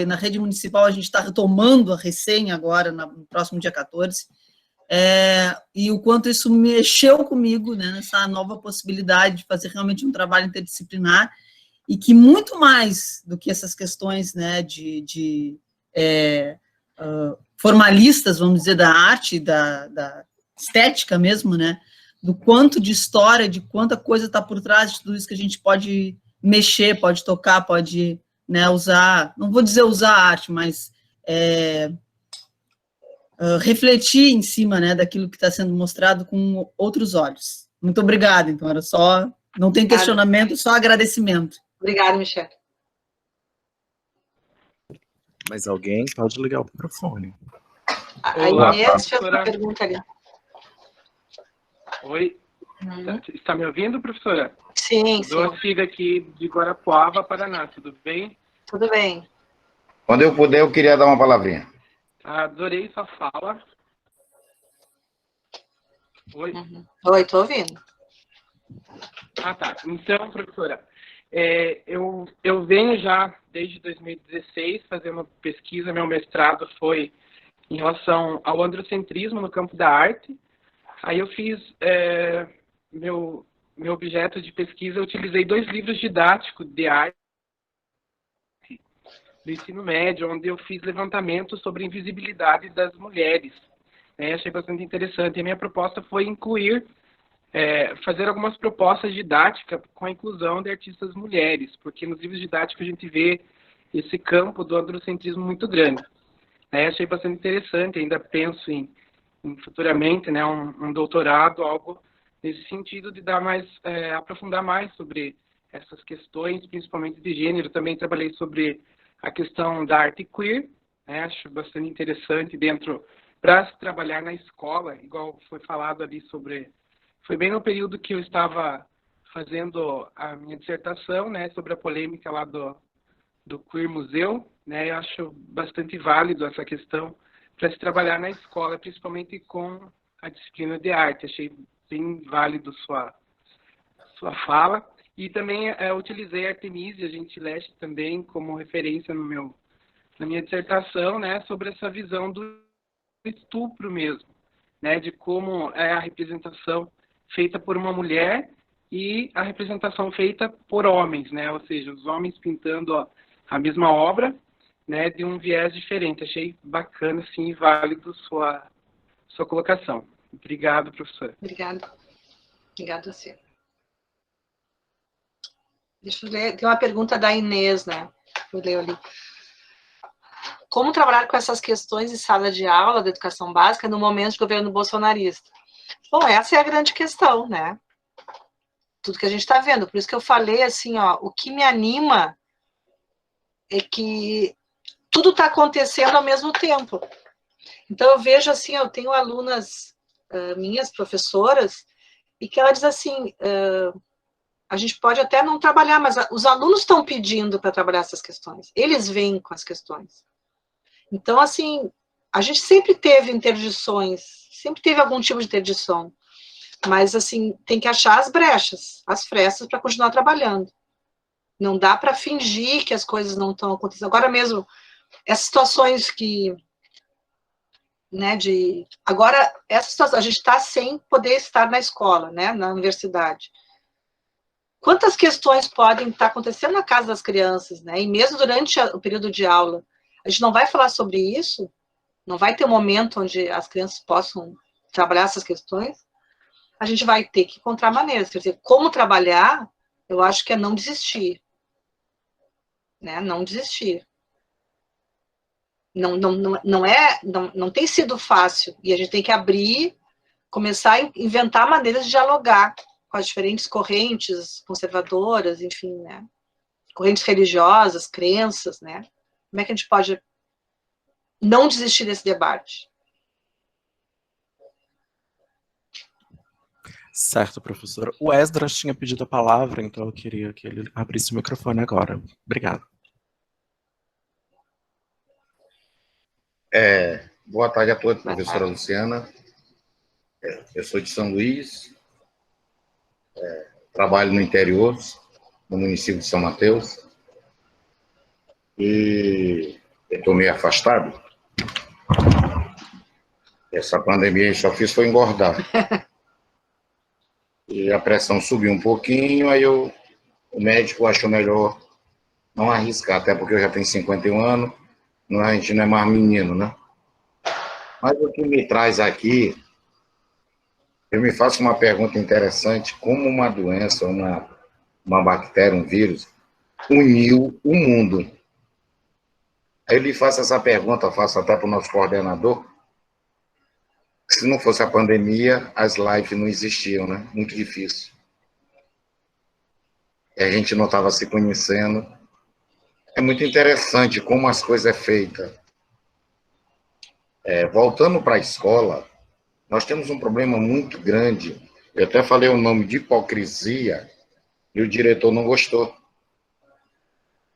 na rede municipal, a gente está retomando a recém agora, no próximo dia 14, e o quanto isso mexeu comigo, né, nessa nova possibilidade de fazer realmente um trabalho interdisciplinar, e que muito mais do que essas questões, né, formalistas, vamos dizer, da arte, da estética mesmo, né, do quanto de história, de quanta coisa está por trás de tudo isso que a gente pode mexer, pode tocar, pode... né, usar, não vou dizer usar a arte, mas refletir em cima, né, daquilo que está sendo mostrado com outros olhos. Muito obrigada, então, era só, não tem questionamento, só agradecimento. Obrigada, Michele. Mas alguém pode ligar o microfone. A Inês fez uma pergunta ali. Oi, está me ouvindo, professora? Sim, sim. Dou a Figa aqui de Guarapuava, Paraná, tudo bem? Tudo bem. Quando eu puder, eu queria dar uma palavrinha. Adorei sua fala. Oi? Oi, estou ouvindo. Ah, tá. Então, professora, eu venho já desde 2016 fazendo uma pesquisa, meu mestrado foi em relação ao androcentrismo no campo da arte. Aí eu fiz meu objeto de pesquisa, eu utilizei 2 livros didáticos de arte do ensino médio, onde eu fiz levantamento sobre a invisibilidade das mulheres. Achei bastante interessante. E a minha proposta foi incluir, fazer algumas propostas didáticas com a inclusão de artistas mulheres, porque nos livros didáticos a gente vê esse campo do androcentrismo muito grande. Achei bastante interessante, ainda penso em futuramente, né, um doutorado, algo nesse sentido de dar mais, aprofundar mais sobre essas questões, principalmente de gênero. Também trabalhei sobre a questão da arte queer, né? Acho bastante interessante dentro para se trabalhar na escola, igual foi falado ali sobre... Foi bem no período que eu estava fazendo a minha dissertação, né, sobre a polêmica lá do Queer Museu, né? Eu acho bastante válido essa questão para se trabalhar na escola, principalmente com a disciplina de arte. Achei bem válido sua fala. E também utilizei a Artemisia Gentileschi também como referência na minha dissertação, né, sobre essa visão do estupro mesmo, né, de como é a representação feita por uma mulher e a representação feita por homens, né, ou seja, os homens pintando a mesma obra, né, de um viés diferente. Achei bacana, sim, e válido sua colocação. Obrigado, professora. Obrigada. Obrigada a você. Deixa eu ler. Tem uma pergunta da Inês, né? Eu leio ali. Como trabalhar com essas questões em sala de aula da educação básica no momento de governo bolsonarista? Bom, essa é a grande questão, né? Tudo que a gente está vendo. Por isso que eu falei assim, ó, o que me anima é que tudo está acontecendo ao mesmo tempo. Então, eu vejo assim, eu tenho alunas minhas, professoras, e que ela diz assim, a gente pode até não trabalhar, mas os alunos estão pedindo para trabalhar essas questões. Eles vêm com as questões. Então, assim, a gente sempre teve interdições, sempre teve algum tipo de interdição, mas, assim, tem que achar as brechas, as frestas para continuar trabalhando. Não dá para fingir que as coisas não estão acontecendo. Agora mesmo, essas situações que, né, agora, essa situação, a gente está sem poder estar na escola, né, na universidade. Quantas questões podem estar acontecendo na casa das crianças, né, e mesmo durante o período de aula? A gente não vai falar sobre isso? Não vai ter um momento onde as crianças possam trabalhar essas questões? A gente vai ter que encontrar maneiras. Quer dizer, como trabalhar, eu acho que é não desistir. Né? Não desistir. Não tem sido fácil. E a gente tem que abrir, começar a inventar maneiras de dialogar com as diferentes correntes conservadoras, enfim, né? Correntes religiosas, crenças, né? Como é que a gente pode não desistir desse debate? Certo, professora. O Esdras tinha pedido a palavra, então eu queria que ele abrisse o microfone agora. Obrigado. Boa tarde a todos, professora Luciana. Eu sou de São Luís, trabalho no interior, no município de São Mateus, e eu estou meio afastado. Essa pandemia só fiz foi engordar. E a pressão subiu um pouquinho, aí o médico achou melhor não arriscar, até porque eu já tenho 51 anos, a gente não é mais menino, né? Mas o que me traz aqui, eu me faço uma pergunta interessante, como uma doença, uma bactéria, um vírus, uniu o mundo. Aí eu lhe faço essa pergunta, faço até para o nosso coordenador. Se não fosse a pandemia, as lives não existiam, né? Muito difícil. E a gente não estava se conhecendo. É muito interessante como as coisas é feitas. Voltando para a escola, nós temos um problema muito grande. Eu até falei o nome de hipocrisia e o diretor não gostou.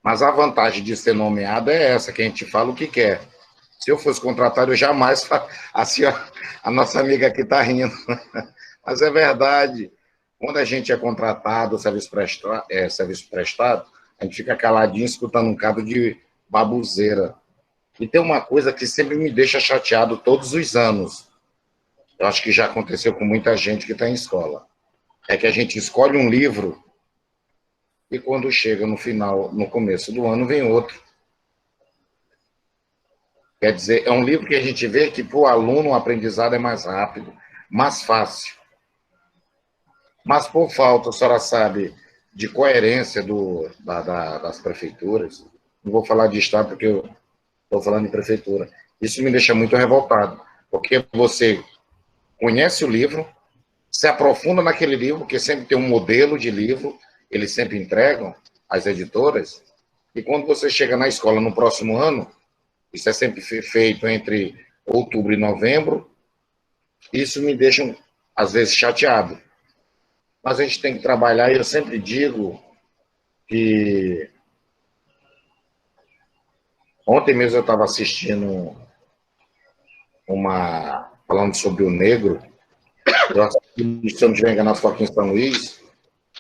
Mas a vantagem de ser nomeado é essa, que a gente fala o que quer. Se eu fosse contratado, eu jamais... A nossa amiga aqui está rindo. Mas é verdade. Quando a gente é contratado, serviço prestado, a gente fica caladinho escutando um cabo de babuzeira. E tem uma coisa que sempre me deixa chateado todos os anos. Eu acho que já aconteceu com muita gente que está em escola. É que a gente escolhe um livro e quando chega no final, no começo do ano, vem outro. Quer dizer, é um livro que a gente vê que para o aluno o aprendizado é mais rápido, mais fácil. Mas por falta, a senhora sabe, de coerência das prefeituras, não vou falar de Estado porque eu estou falando de prefeitura, isso me deixa muito revoltado, porque você conhece o livro, se aprofunda naquele livro, porque sempre tem um modelo de livro, eles sempre entregam, as editoras, e quando você chega na escola no próximo ano, Isso é sempre feito entre outubro e novembro. Isso me deixa, às vezes, chateado. Mas a gente tem que trabalhar, e eu sempre digo que... Ontem mesmo eu estava assistindo falando sobre o negro. Eu assisti, se eu não estiver enganado, foi aqui em São Luís,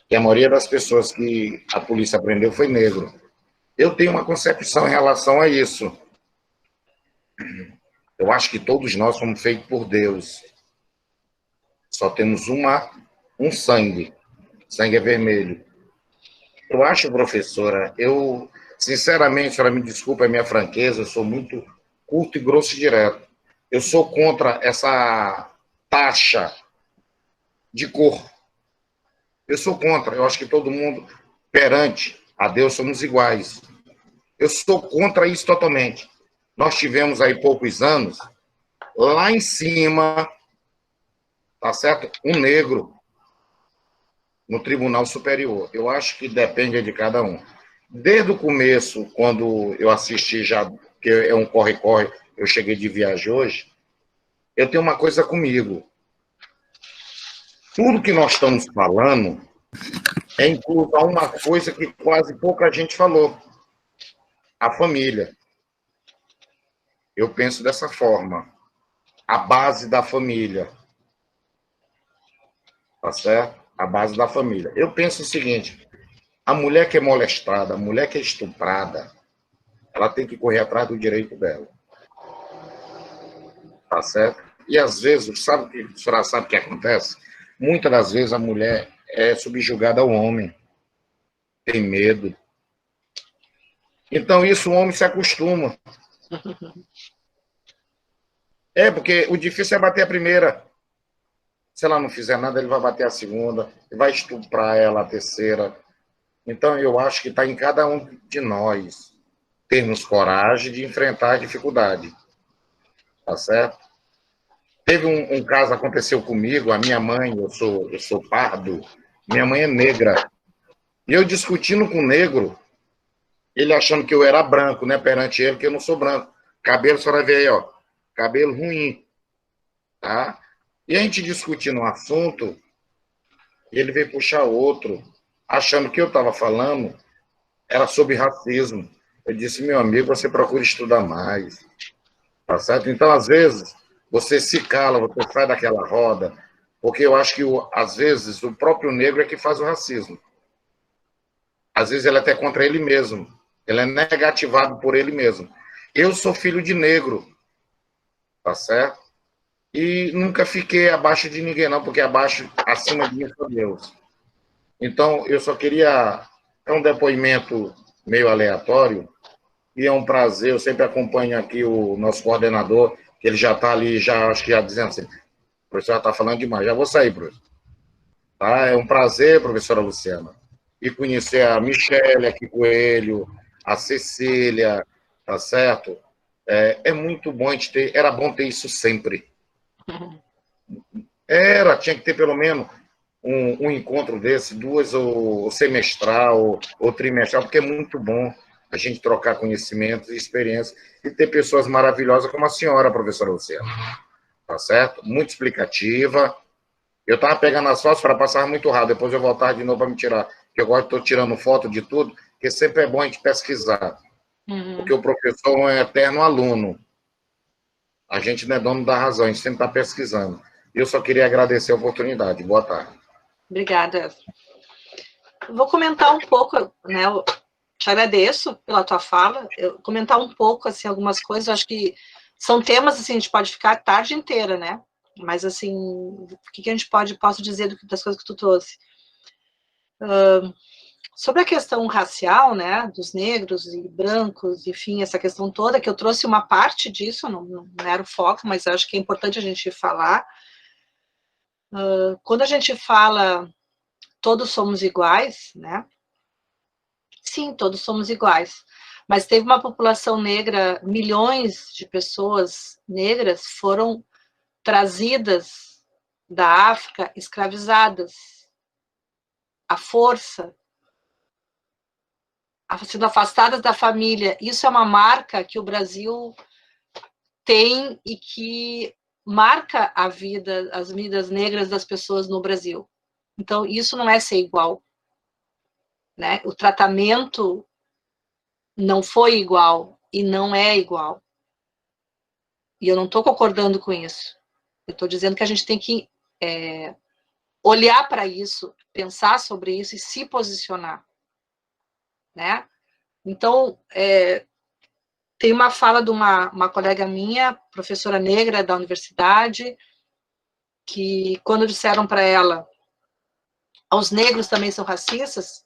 que a maioria das pessoas que a polícia prendeu foi negro. Eu tenho uma concepção em relação a isso. Eu acho que todos nós somos feitos por Deus. Só temos um sangue. Sangue é vermelho. Eu acho, professora, sinceramente, a senhora me desculpa a minha franqueza, eu sou muito curto e grosso e direto. Eu sou contra essa taxa de cor. Eu sou contra. Eu acho que todo mundo, perante a Deus, somos iguais. Eu sou contra isso totalmente. Nós tivemos aí poucos anos, lá em cima, tá certo? Um negro no Tribunal Superior. Eu acho que depende de cada um. Desde o começo, quando eu assisti já, que é um corre-corre, eu cheguei de viagem hoje, eu tenho uma coisa comigo. Tudo que nós estamos falando é incluso a uma coisa que quase pouca gente falou. A família. Eu penso dessa forma. A base da família. Tá certo? A base da família. Eu penso o seguinte, a mulher que é molestada, a mulher que é estuprada, ela tem que correr atrás do direito dela. Tá certo? E às vezes, a senhora sabe o que acontece? Muitas das vezes a mulher é subjugada ao homem. Tem medo. Então isso o homem se acostuma. Porque o difícil é bater a primeira. Se ela não fizer nada, ele vai bater a segunda, vai estuprar ela a terceira. Então, eu acho que está em cada um de nós termos coragem de enfrentar a dificuldade. Tá certo? Teve um caso, aconteceu comigo, a minha mãe, eu sou pardo, minha mãe é negra. E eu discutindo com o negro, ele achando que eu era branco, né, perante ele, que eu não sou branco. Cabelo, a senhora vê aí, ó, cabelo ruim. Tá? E a gente discutindo um assunto, ele veio puxar outro, achando que eu estava falando era sobre racismo. Eu disse, meu amigo, você procura estudar mais. Tá certo? Então, às vezes, você se cala, você sai daquela roda, porque eu acho que, às vezes, o próprio negro é que faz o racismo. Às vezes, ele é até contra ele mesmo. Ele é negativado por ele mesmo. Eu sou filho de negro. Tá certo? E nunca fiquei abaixo de ninguém, não, porque acima de mim foi Deus. Então, eu só queria... É um depoimento meio aleatório, e é um prazer, eu sempre acompanho aqui o nosso coordenador, que ele já está ali, acho que já dizendo assim, o professor já está falando demais, já vou sair, professor. Tá? É um prazer, professora Luciana, e conhecer a Michele aqui, Coelho, a Cecília, tá certo? É muito bom a gente ter, era bom ter isso sempre. Tinha que ter pelo menos um encontro desse, duas, ou semestral, ou trimestral, porque é muito bom a gente trocar conhecimentos e experiências e ter pessoas maravilhosas como a senhora, professora Luciana. Tá certo? Muito explicativa. Eu estava pegando as fotos para passar muito rápido, depois eu voltava de novo para me tirar, porque eu gosto de estar tirando foto de tudo, porque sempre é bom a gente pesquisar. Porque o professor é um eterno aluno. A gente não é dono da razão, a gente sempre está pesquisando. Eu só queria agradecer a oportunidade. Boa tarde. Obrigada. Vou comentar um pouco, né? Eu te agradeço pela tua fala. Eu comentar um pouco, assim, algumas coisas. Eu acho que são temas, assim, a gente pode ficar a tarde inteira, né? Mas, assim, o que a gente posso dizer das coisas que tu trouxe? Sobre a questão racial, né, dos negros e brancos, enfim, essa questão toda, que eu trouxe uma parte disso, não era o foco, mas acho que é importante a gente falar. Quando a gente fala todos somos iguais, né, sim, todos somos iguais, mas teve uma população negra, milhões de pessoas negras foram trazidas da África, escravizadas, à força, sendo afastadas da família. Isso é uma marca que o Brasil tem e que marca a vida, as vidas negras das pessoas no Brasil. Então, isso não é ser igual, né? O tratamento não foi igual e não é igual. E eu não estou concordando com isso. Eu estou dizendo que a gente tem que olhar para isso, pensar sobre isso e se posicionar, né? Então, tem uma fala de uma colega minha, professora negra da universidade, que quando disseram para ela, os negros também são racistas,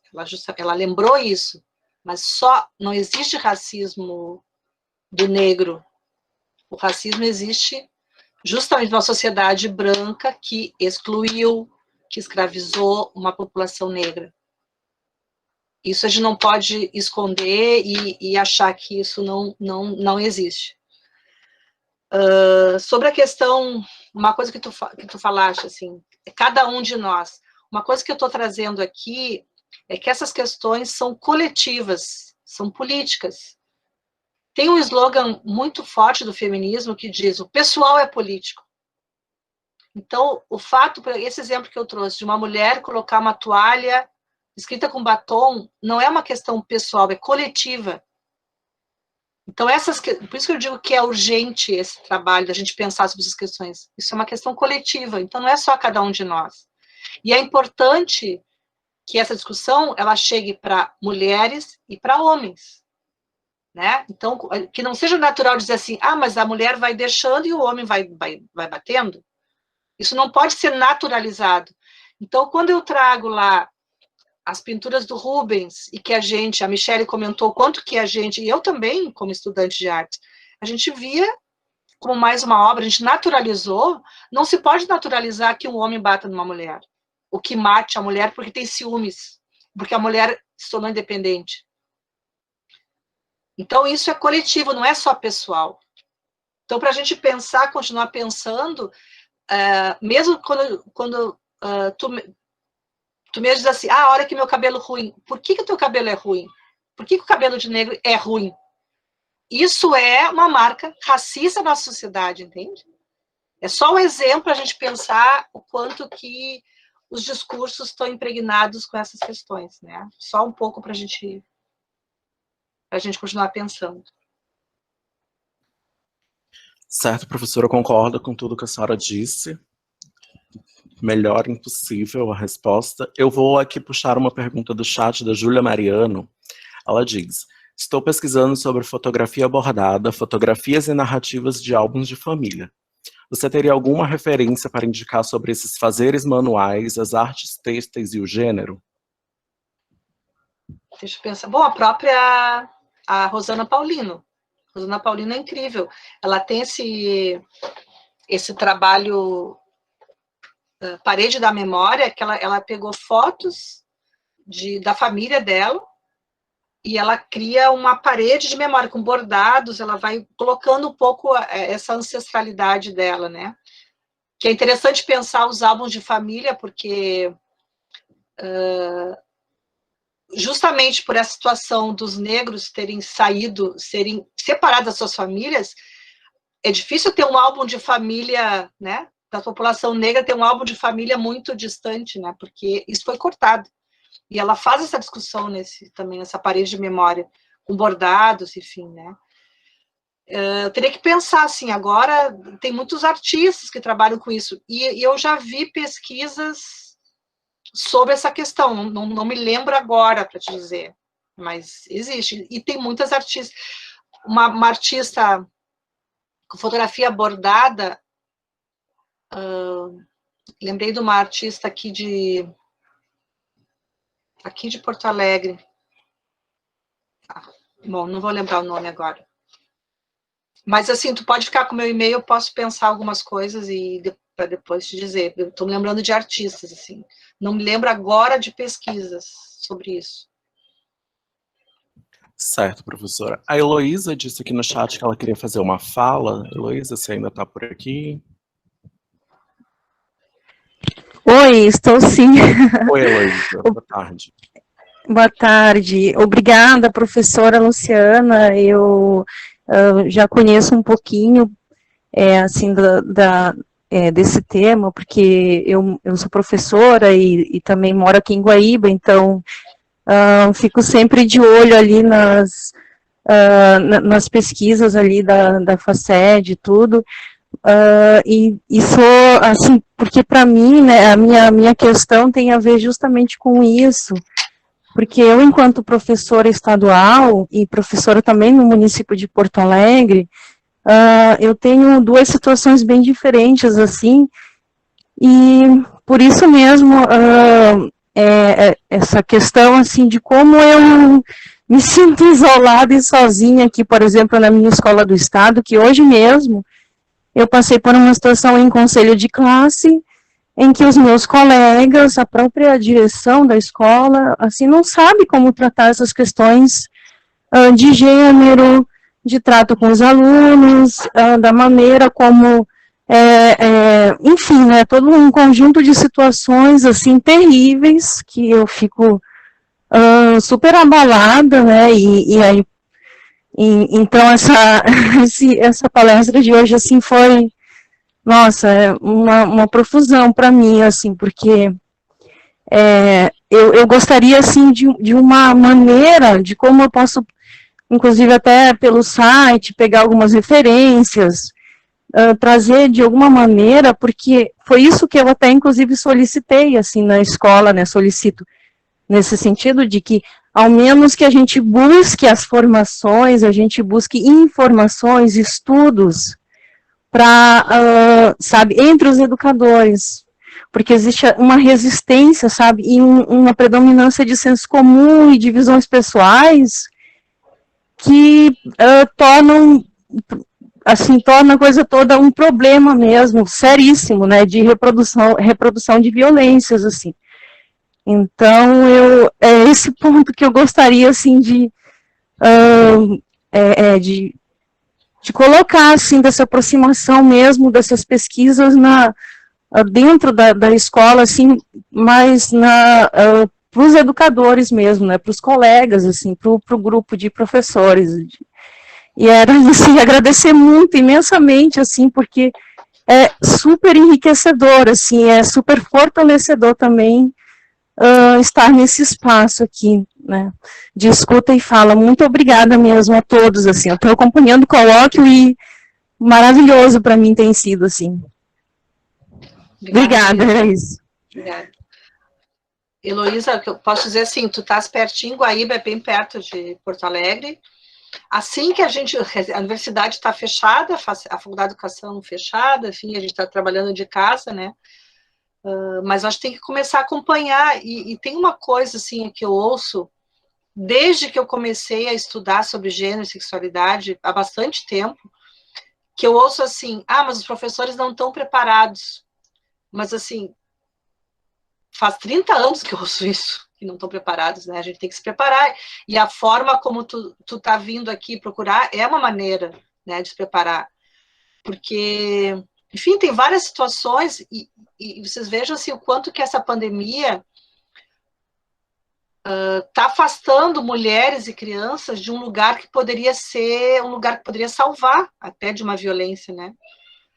ela lembrou isso, mas só não existe racismo do negro. O racismo existe justamente numa sociedade branca que excluiu, que escravizou uma população negra. Isso a gente não pode esconder e achar que isso não existe. Sobre a questão, uma coisa que tu falaste, assim, cada um de nós, uma coisa que eu estou trazendo aqui é que essas questões são coletivas, são políticas. Tem um slogan muito forte do feminismo que diz, o pessoal é político. Então, o fato, esse exemplo que eu trouxe, de uma mulher colocar uma toalha escrita com batom, não é uma questão pessoal, é coletiva. Então, por isso que eu digo que é urgente esse trabalho, da gente pensar sobre essas questões. Isso é uma questão coletiva, então não é só cada um de nós. E é importante que essa discussão, ela chegue para mulheres e para homens. Né? Então, que não seja natural dizer assim, mas a mulher vai deixando e o homem vai batendo. Isso não pode ser naturalizado. Então, quando eu trago lá as pinturas do Rubens, e que a Michele comentou quanto que a gente, e eu também, como estudante de arte, a gente via como mais uma obra, a gente naturalizou, não se pode naturalizar que um homem bata numa mulher, ou que mate a mulher porque tem ciúmes, porque a mulher se tornou independente. Então, isso é coletivo, não é só pessoal. Então, para a gente pensar, continuar pensando, mesmo quando tu mesmo diz assim, olha que meu cabelo ruim. Por que o teu cabelo é ruim? Por que o cabelo de negro é ruim? Isso é uma marca racista na sociedade, entende? É só um exemplo para a gente pensar o quanto que os discursos estão impregnados com essas questões, né? Só um pouco para a gente continuar pensando. Certo, professora, eu concordo com tudo que a senhora disse. Melhor impossível a resposta. Eu vou aqui puxar uma pergunta do chat da Júlia Mariano. Ela diz, estou pesquisando sobre fotografia bordada, fotografias e narrativas de álbuns de família. Você teria alguma referência para indicar sobre esses fazeres manuais, as artes têxteis e o gênero? Deixa eu pensar. Bom, a Rosana Paulino. Rosana Paulino é incrível. Ela tem esse trabalho Parede da Memória, que ela pegou fotos da família dela e ela cria uma parede de memória com bordados, ela vai colocando um pouco essa ancestralidade dela, né? Que é interessante pensar os álbuns de família, porque justamente por essa situação dos negros serem separados das suas famílias, é difícil ter um álbum de família, né? Da população negra ter um álbum de família muito distante, né? Porque isso foi cortado. E ela faz essa discussão também nessa parede de memória, com bordados, enfim, né? Eu teria que pensar, assim, agora tem muitos artistas que trabalham com isso, e eu já vi pesquisas sobre essa questão, não me lembro agora para te dizer, mas existe, e tem muitas artistas. Uma artista com fotografia bordada, lembrei de uma artista aqui de Porto Alegre. Bom, não vou lembrar o nome agora. Mas, assim, tu pode ficar com o meu e-mail, eu posso pensar algumas coisas e para depois te dizer. Eu estou me lembrando de artistas, assim. Não me lembro agora de pesquisas sobre isso. Certo, professora. A Heloísa disse aqui no chat que ela queria fazer uma fala. Heloísa, você ainda está por aqui? Oi, estou sim. Oi, Heloísa, boa tarde. Boa tarde. Obrigada, professora Luciana. Eu já conheço um pouquinho assim, desse tema, porque eu sou professora e também moro aqui em Guaíba, então fico sempre de olho ali nas pesquisas ali da FACED e tudo, e sou, assim, porque para mim, né, a minha questão tem a ver justamente com isso, porque eu, enquanto professora estadual e professora também no município de Porto Alegre, eu tenho duas situações bem diferentes, assim, e por isso mesmo, essa questão, assim, de como eu me sinto isolada e sozinha aqui, por exemplo, na minha escola do estado, que hoje mesmo eu passei por uma situação em conselho de classe, em que os meus colegas, a própria direção da escola, assim, não sabe como tratar essas questões de gênero, de trato com os alunos, da maneira como, enfim, né, todo um conjunto de situações, assim, terríveis, que eu fico super abalada, né, e aí, então, essa palestra de hoje, assim, foi, nossa, uma profusão para mim, assim, porque eu gostaria, assim, de uma maneira de como eu posso, inclusive até pelo site, pegar algumas referências, trazer de alguma maneira, porque foi isso que eu até, inclusive, solicitei, assim, na escola, né, solicito, nesse sentido de que, ao menos que a gente busque as formações, a gente busque informações, estudos, para, sabe, entre os educadores, porque existe uma resistência, sabe, e uma predominância de senso comum e de visões pessoais que tornam, assim, torna a coisa toda um problema mesmo, seríssimo, né, de reprodução de violências, assim. Então, é esse ponto que eu gostaria, assim, de colocar, assim, dessa aproximação mesmo, dessas pesquisas dentro da escola, assim, mas para os educadores mesmo, né, para os colegas, assim, para o grupo de professores. E era, assim, agradecer muito, imensamente, assim, porque é super enriquecedor, assim, é super fortalecedor também estar nesse espaço aqui, né, de escuta e fala. Muito obrigada mesmo a todos, assim, eu estou acompanhando o colóquio e maravilhoso para mim tem sido, assim. Obrigada, era isso. Obrigada. Heloísa, eu posso dizer assim, tu estás pertinho, Guaíba é bem perto de Porto Alegre. Assim que a universidade está fechada, a faculdade de educação fechada, enfim, a gente está trabalhando de casa, né? Mas a gente tem que começar a acompanhar, e tem uma coisa, assim, que eu ouço, desde que eu comecei a estudar sobre gênero e sexualidade, há bastante tempo, que eu ouço assim, mas os professores não estão preparados. Mas, assim, faz 30 anos que eu ouço isso, que não estão preparados, né? A gente tem que se preparar, e a forma como tu tá vindo aqui procurar é uma maneira, né, de se preparar. Porque, enfim, tem várias situações, e vocês vejam, assim, o quanto que essa pandemia está afastando mulheres e crianças de um lugar que poderia ser, um lugar que poderia salvar até de uma violência, né?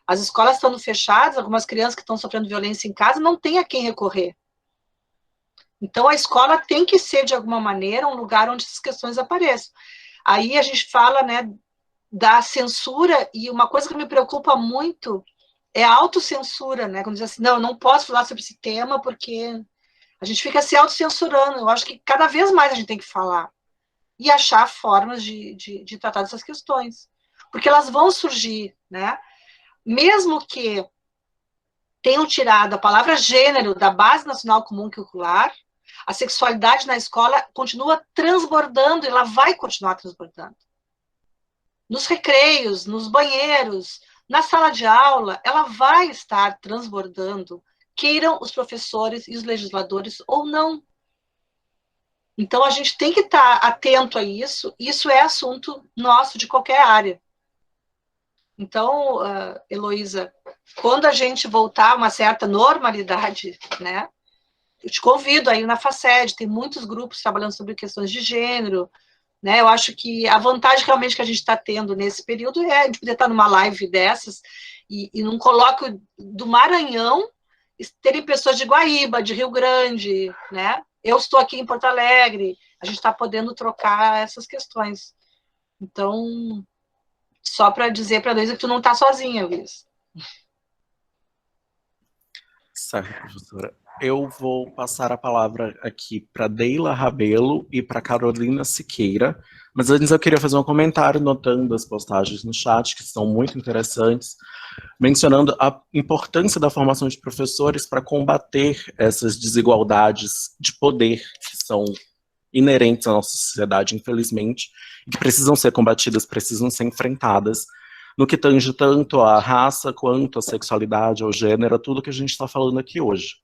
As escolas estando fechadas, algumas crianças que estão sofrendo violência em casa não têm a quem recorrer. Então, a escola tem que ser, de alguma maneira, um lugar onde essas questões apareçam. Aí a gente fala, né, da censura, e uma coisa que me preocupa muito é a autocensura, né? Quando diz assim, não, eu não posso falar sobre esse tema porque a gente fica se autocensurando. Eu acho que cada vez mais a gente tem que falar e achar formas de tratar dessas questões, porque elas vão surgir, né? Mesmo que tenham tirado a palavra gênero da Base Nacional Comum Curricular, a sexualidade na escola continua transbordando, e ela vai continuar transbordando. Nos recreios, nos banheiros, na sala de aula, ela vai estar transbordando, queiram os professores e os legisladores ou não. Então, a gente tem que estar atento a isso. Isso é assunto nosso de qualquer área. Então, Heloísa, quando a gente voltar a uma certa normalidade, né, eu te convido aí na FACED, tem muitos grupos trabalhando sobre questões de gênero, né? Eu acho que a vantagem realmente que a gente está tendo nesse período é de poder estar numa live dessas e num colóquio do Maranhão, terem pessoas de Guaíba, de Rio Grande, né? Eu estou aqui em Porto Alegre, a gente está podendo trocar essas questões. Então, só para dizer para a Luísa que tu não está sozinha, Luísa. Certo, professora. Eu vou passar a palavra aqui para Deila Rabelo e para Carolina Siqueira, mas antes eu queria fazer um comentário notando as postagens no chat, que são muito interessantes, mencionando a importância da formação de professores para combater essas desigualdades de poder que são inerentes à nossa sociedade, infelizmente, e que precisam ser combatidas, precisam ser enfrentadas, no que tange tanto à raça, quanto à sexualidade, ao gênero, a tudo que a gente está falando aqui hoje.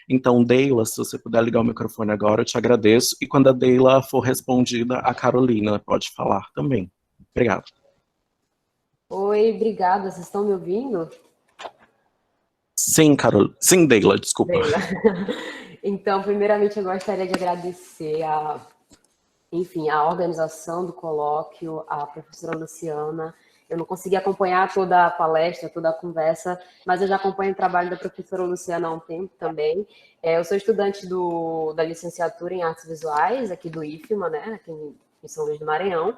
Então, Deila, se você puder ligar o microfone agora, eu te agradeço, e quando a Deila for respondida, a Carolina pode falar também. Obrigado. Oi, obrigada. Vocês estão me ouvindo? Sim, Sim, Deila, desculpa. Deila. Então, primeiramente, eu gostaria de agradecer enfim, a organização do colóquio, a professora Luciana. Eu não consegui acompanhar toda a palestra, toda a conversa, mas eu já acompanho o trabalho da professora Luciana há um tempo também. Eu sou estudante da licenciatura em Artes Visuais, aqui do IFMA, né, aqui em São Luís do Maranhão.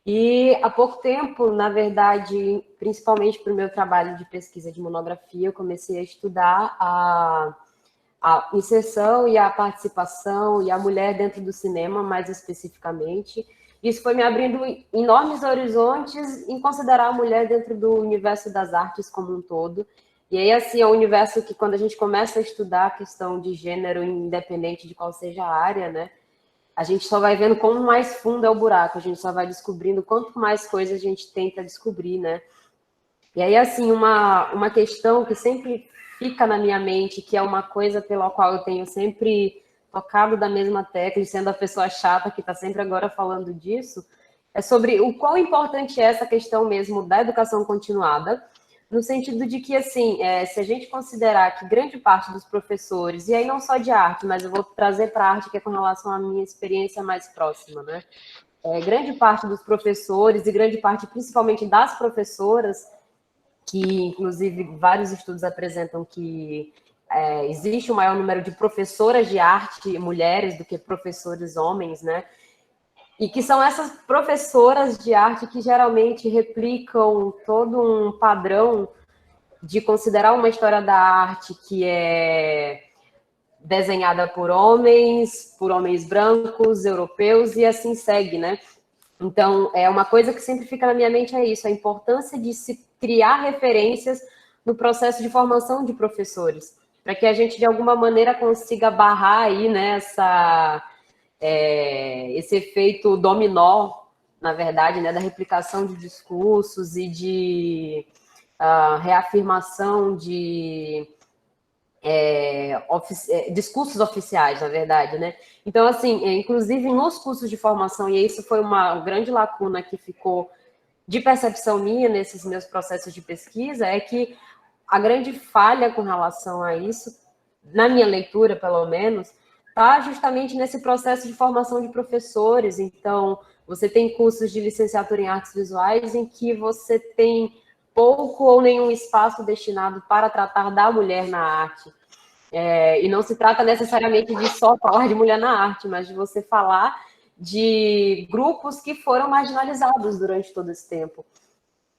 E há pouco tempo, na verdade, principalmente para o meu trabalho de pesquisa de monografia, eu comecei a estudar a inserção e a participação e a mulher dentro do cinema, mais especificamente. Isso foi me abrindo enormes horizontes em considerar a mulher dentro do universo das artes como um todo. E aí, assim, é um universo que, quando a gente começa a estudar a questão de gênero, independente de qual seja a área, né, a gente só vai vendo como mais fundo é o buraco, a gente só vai descobrindo quanto mais coisas a gente tenta descobrir, né? E aí, assim, uma questão que sempre fica na minha mente, que é uma coisa pela qual eu tenho sempre tocado da mesma tecla, e sendo a pessoa chata que está sempre agora falando disso, é sobre o quão importante é essa questão mesmo da educação continuada, no sentido de que, assim, se a gente considerar que grande parte dos professores, e aí não só de arte, mas eu vou trazer para a arte, que é com relação à minha experiência mais próxima, né? Grande parte dos professores, e grande parte principalmente das professoras, que inclusive vários estudos apresentam que existe um maior número de professoras de arte mulheres do que professores homens, né? E que são essas professoras de arte que geralmente replicam todo um padrão de considerar uma história da arte que é desenhada por homens brancos, europeus, e assim segue, né? Então, uma coisa que sempre fica na minha mente é isso, a importância de se criar referências no processo de formação de professores, para que a gente, de alguma maneira, consiga barrar aí, né, esse efeito dominó, na verdade, né, da replicação de discursos e de reafirmação de discursos oficiais, na verdade, né? Então, assim, inclusive nos cursos de formação, e isso foi uma grande lacuna que ficou de percepção minha nesses meus processos de pesquisa, é que a grande falha com relação a isso, na minha leitura, pelo menos, está justamente nesse processo de formação de professores. Então, você tem cursos de licenciatura em artes visuais em que você tem pouco ou nenhum espaço destinado para tratar da mulher na arte. E não se trata necessariamente de só falar de mulher na arte, mas de você falar de grupos que foram marginalizados durante todo esse tempo.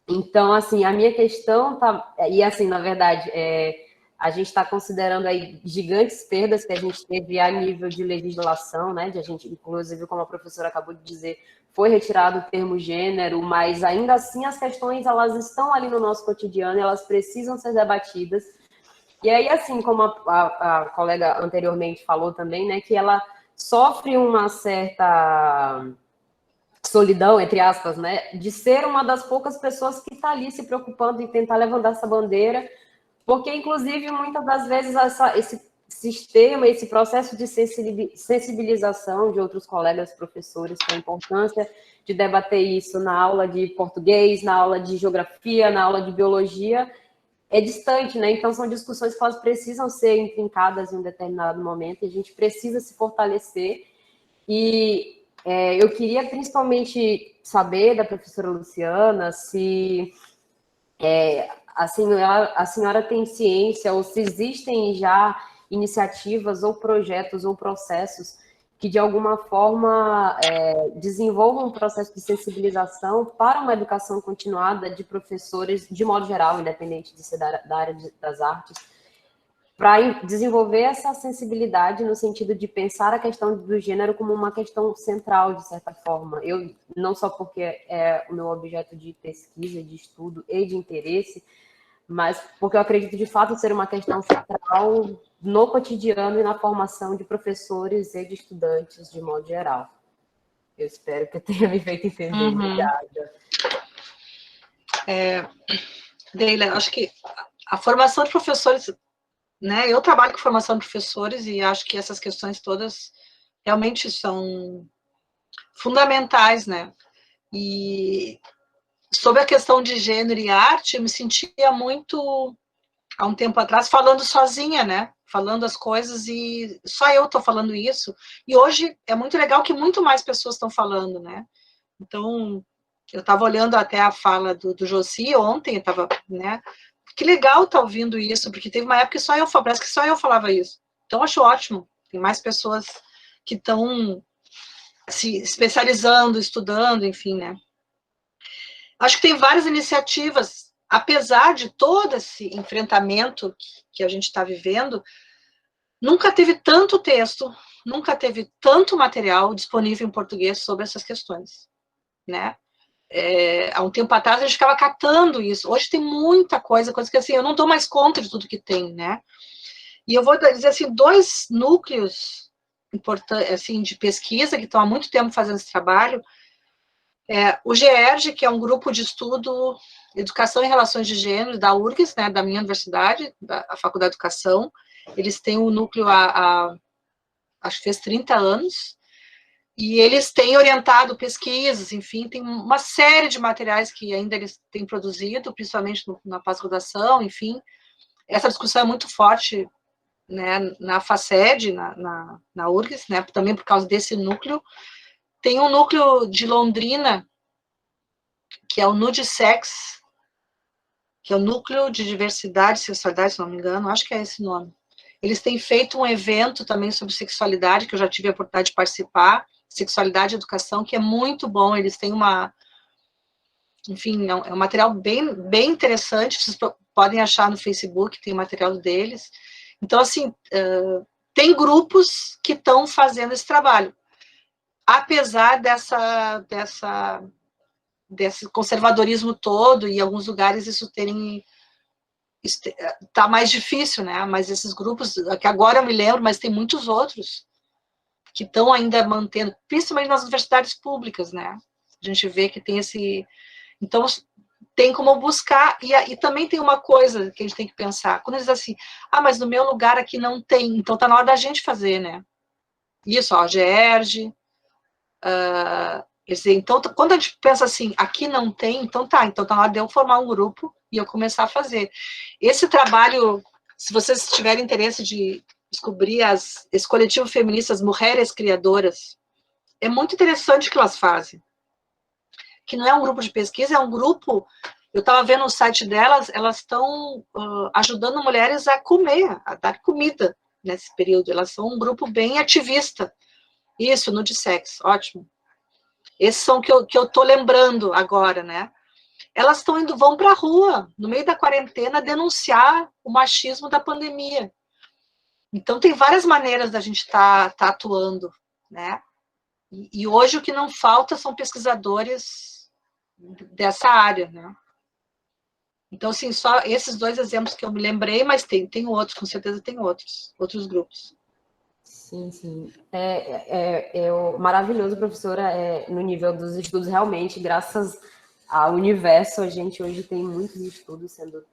Então, assim, a minha questão tá... E, assim, na verdade, a gente está considerando aí gigantes perdas que a gente teve a nível de legislação, né? De a gente, inclusive, como a professora acabou de dizer, foi retirado o termo gênero, mas ainda assim as questões, elas estão ali no nosso cotidiano, elas precisam ser debatidas. E aí, assim, como a colega anteriormente falou também, né, que ela sofre uma certa solidão, entre aspas, né, de ser uma das poucas pessoas que está ali se preocupando em tentar levantar essa bandeira, porque, inclusive, muitas das vezes esse sistema, esse processo de sensibilização de outros colegas professores com a importância de debater isso na aula de português, na aula de geografia, na aula de biologia, é distante, né? Então, são discussões que elas precisam ser intrincadas em um determinado momento, e a gente precisa se fortalecer. E Eu queria principalmente saber da professora Luciana se a senhora tem ciência ou se existem já iniciativas ou projetos ou processos que, de alguma forma, desenvolvam um processo de sensibilização para uma educação continuada de professores, de modo geral, independente de ser da área das artes, para desenvolver essa sensibilidade no sentido de pensar a questão do gênero como uma questão central, de certa forma. Eu, não só porque é o meu objeto de pesquisa, de estudo e de interesse, mas porque eu acredito, de fato, ser uma questão central no cotidiano e na formação de professores e de estudantes, de modo geral. Eu espero que eu tenha me feito entender. Obrigada. Deila, acho que a formação de professores, né? Eu trabalho com formação de professores e acho que essas questões todas realmente são fundamentais, né? E sobre a questão de gênero e arte, eu me sentia muito, há um tempo atrás, falando sozinha, né? Falando as coisas e só eu estou falando isso. E hoje é muito legal que muito mais pessoas estão falando, né? Então, eu estava olhando até a fala do Josi ontem, estava, né? Que legal estar ouvindo isso, porque teve uma época que parece que só eu falava isso. Então, acho ótimo. Tem mais pessoas que estão se especializando, estudando, enfim, né? Acho que tem várias iniciativas, apesar de todo esse enfrentamento que a gente está vivendo, nunca teve tanto texto, nunca teve tanto material disponível em português sobre essas questões, né? Há um tempo atrás a gente ficava catando isso. Hoje tem muita coisa que assim, eu não dou mais conta de tudo que tem, né? E eu vou dizer assim, 2 núcleos importantes, assim, de pesquisa que estão há muito tempo fazendo esse trabalho. O GERG, que é um grupo de estudo Educação e Relações de Gênero da URGS, né, da minha universidade, da Faculdade de Educação. Eles têm um núcleo acho que fez 30 anos. E eles têm orientado pesquisas, enfim, tem uma série de materiais que ainda eles têm produzido, principalmente na pós-graduação, enfim. Essa discussão é muito forte, né, na FACED, na URGS, né, também por causa desse núcleo. Tem um núcleo de Londrina, que é o NUDSEX, que é o Núcleo de Diversidade e Sexualidade, se não me engano, acho que é esse nome. Eles têm feito um evento também sobre sexualidade, que eu já tive a oportunidade de participar, Sexualidade e Educação, que é muito bom. Eles têm enfim, é um material bem interessante, vocês podem achar no Facebook, tem o material deles. Então, assim, tem grupos que estão fazendo esse trabalho, apesar desse conservadorismo todo, e em alguns lugares isso está mais difícil, né? Mas esses grupos, que agora eu me lembro, mas tem muitos outros, que estão ainda mantendo, principalmente nas universidades públicas, né? A gente vê que tem esse... Então, tem como buscar, e também tem uma coisa que a gente tem que pensar, quando eles dizem assim, mas no meu lugar aqui não tem, então tá na hora da gente fazer, né? Isso, ó, GERG, então, quando a gente pensa assim, aqui não tem, então tá na hora de eu formar um grupo e eu começar a fazer. Esse trabalho, se vocês tiverem interesse de descobrir esse coletivo feminista, as Mulheres Criadoras, é muito interessante o que elas fazem. Que não é um grupo de pesquisa, é um grupo... Eu estava vendo no site delas, elas estão ajudando mulheres a comer, a dar comida nesse período. Elas são um grupo bem ativista. Isso, NUDSEX, ótimo. Esses são que eu estou lembrando agora, né? Elas vão para a rua, no meio da quarentena, denunciar o machismo da pandemia. Então, tem várias maneiras da gente tá atuando, né? E hoje o que não falta são pesquisadores dessa área, né? Então, assim, só esses 2 exemplos que eu me lembrei, mas tem outros, com certeza tem outros grupos. Sim, sim. Maravilhoso, professora, no nível dos estudos, realmente, graças ao universo, a gente hoje tem muitos estudos sendo,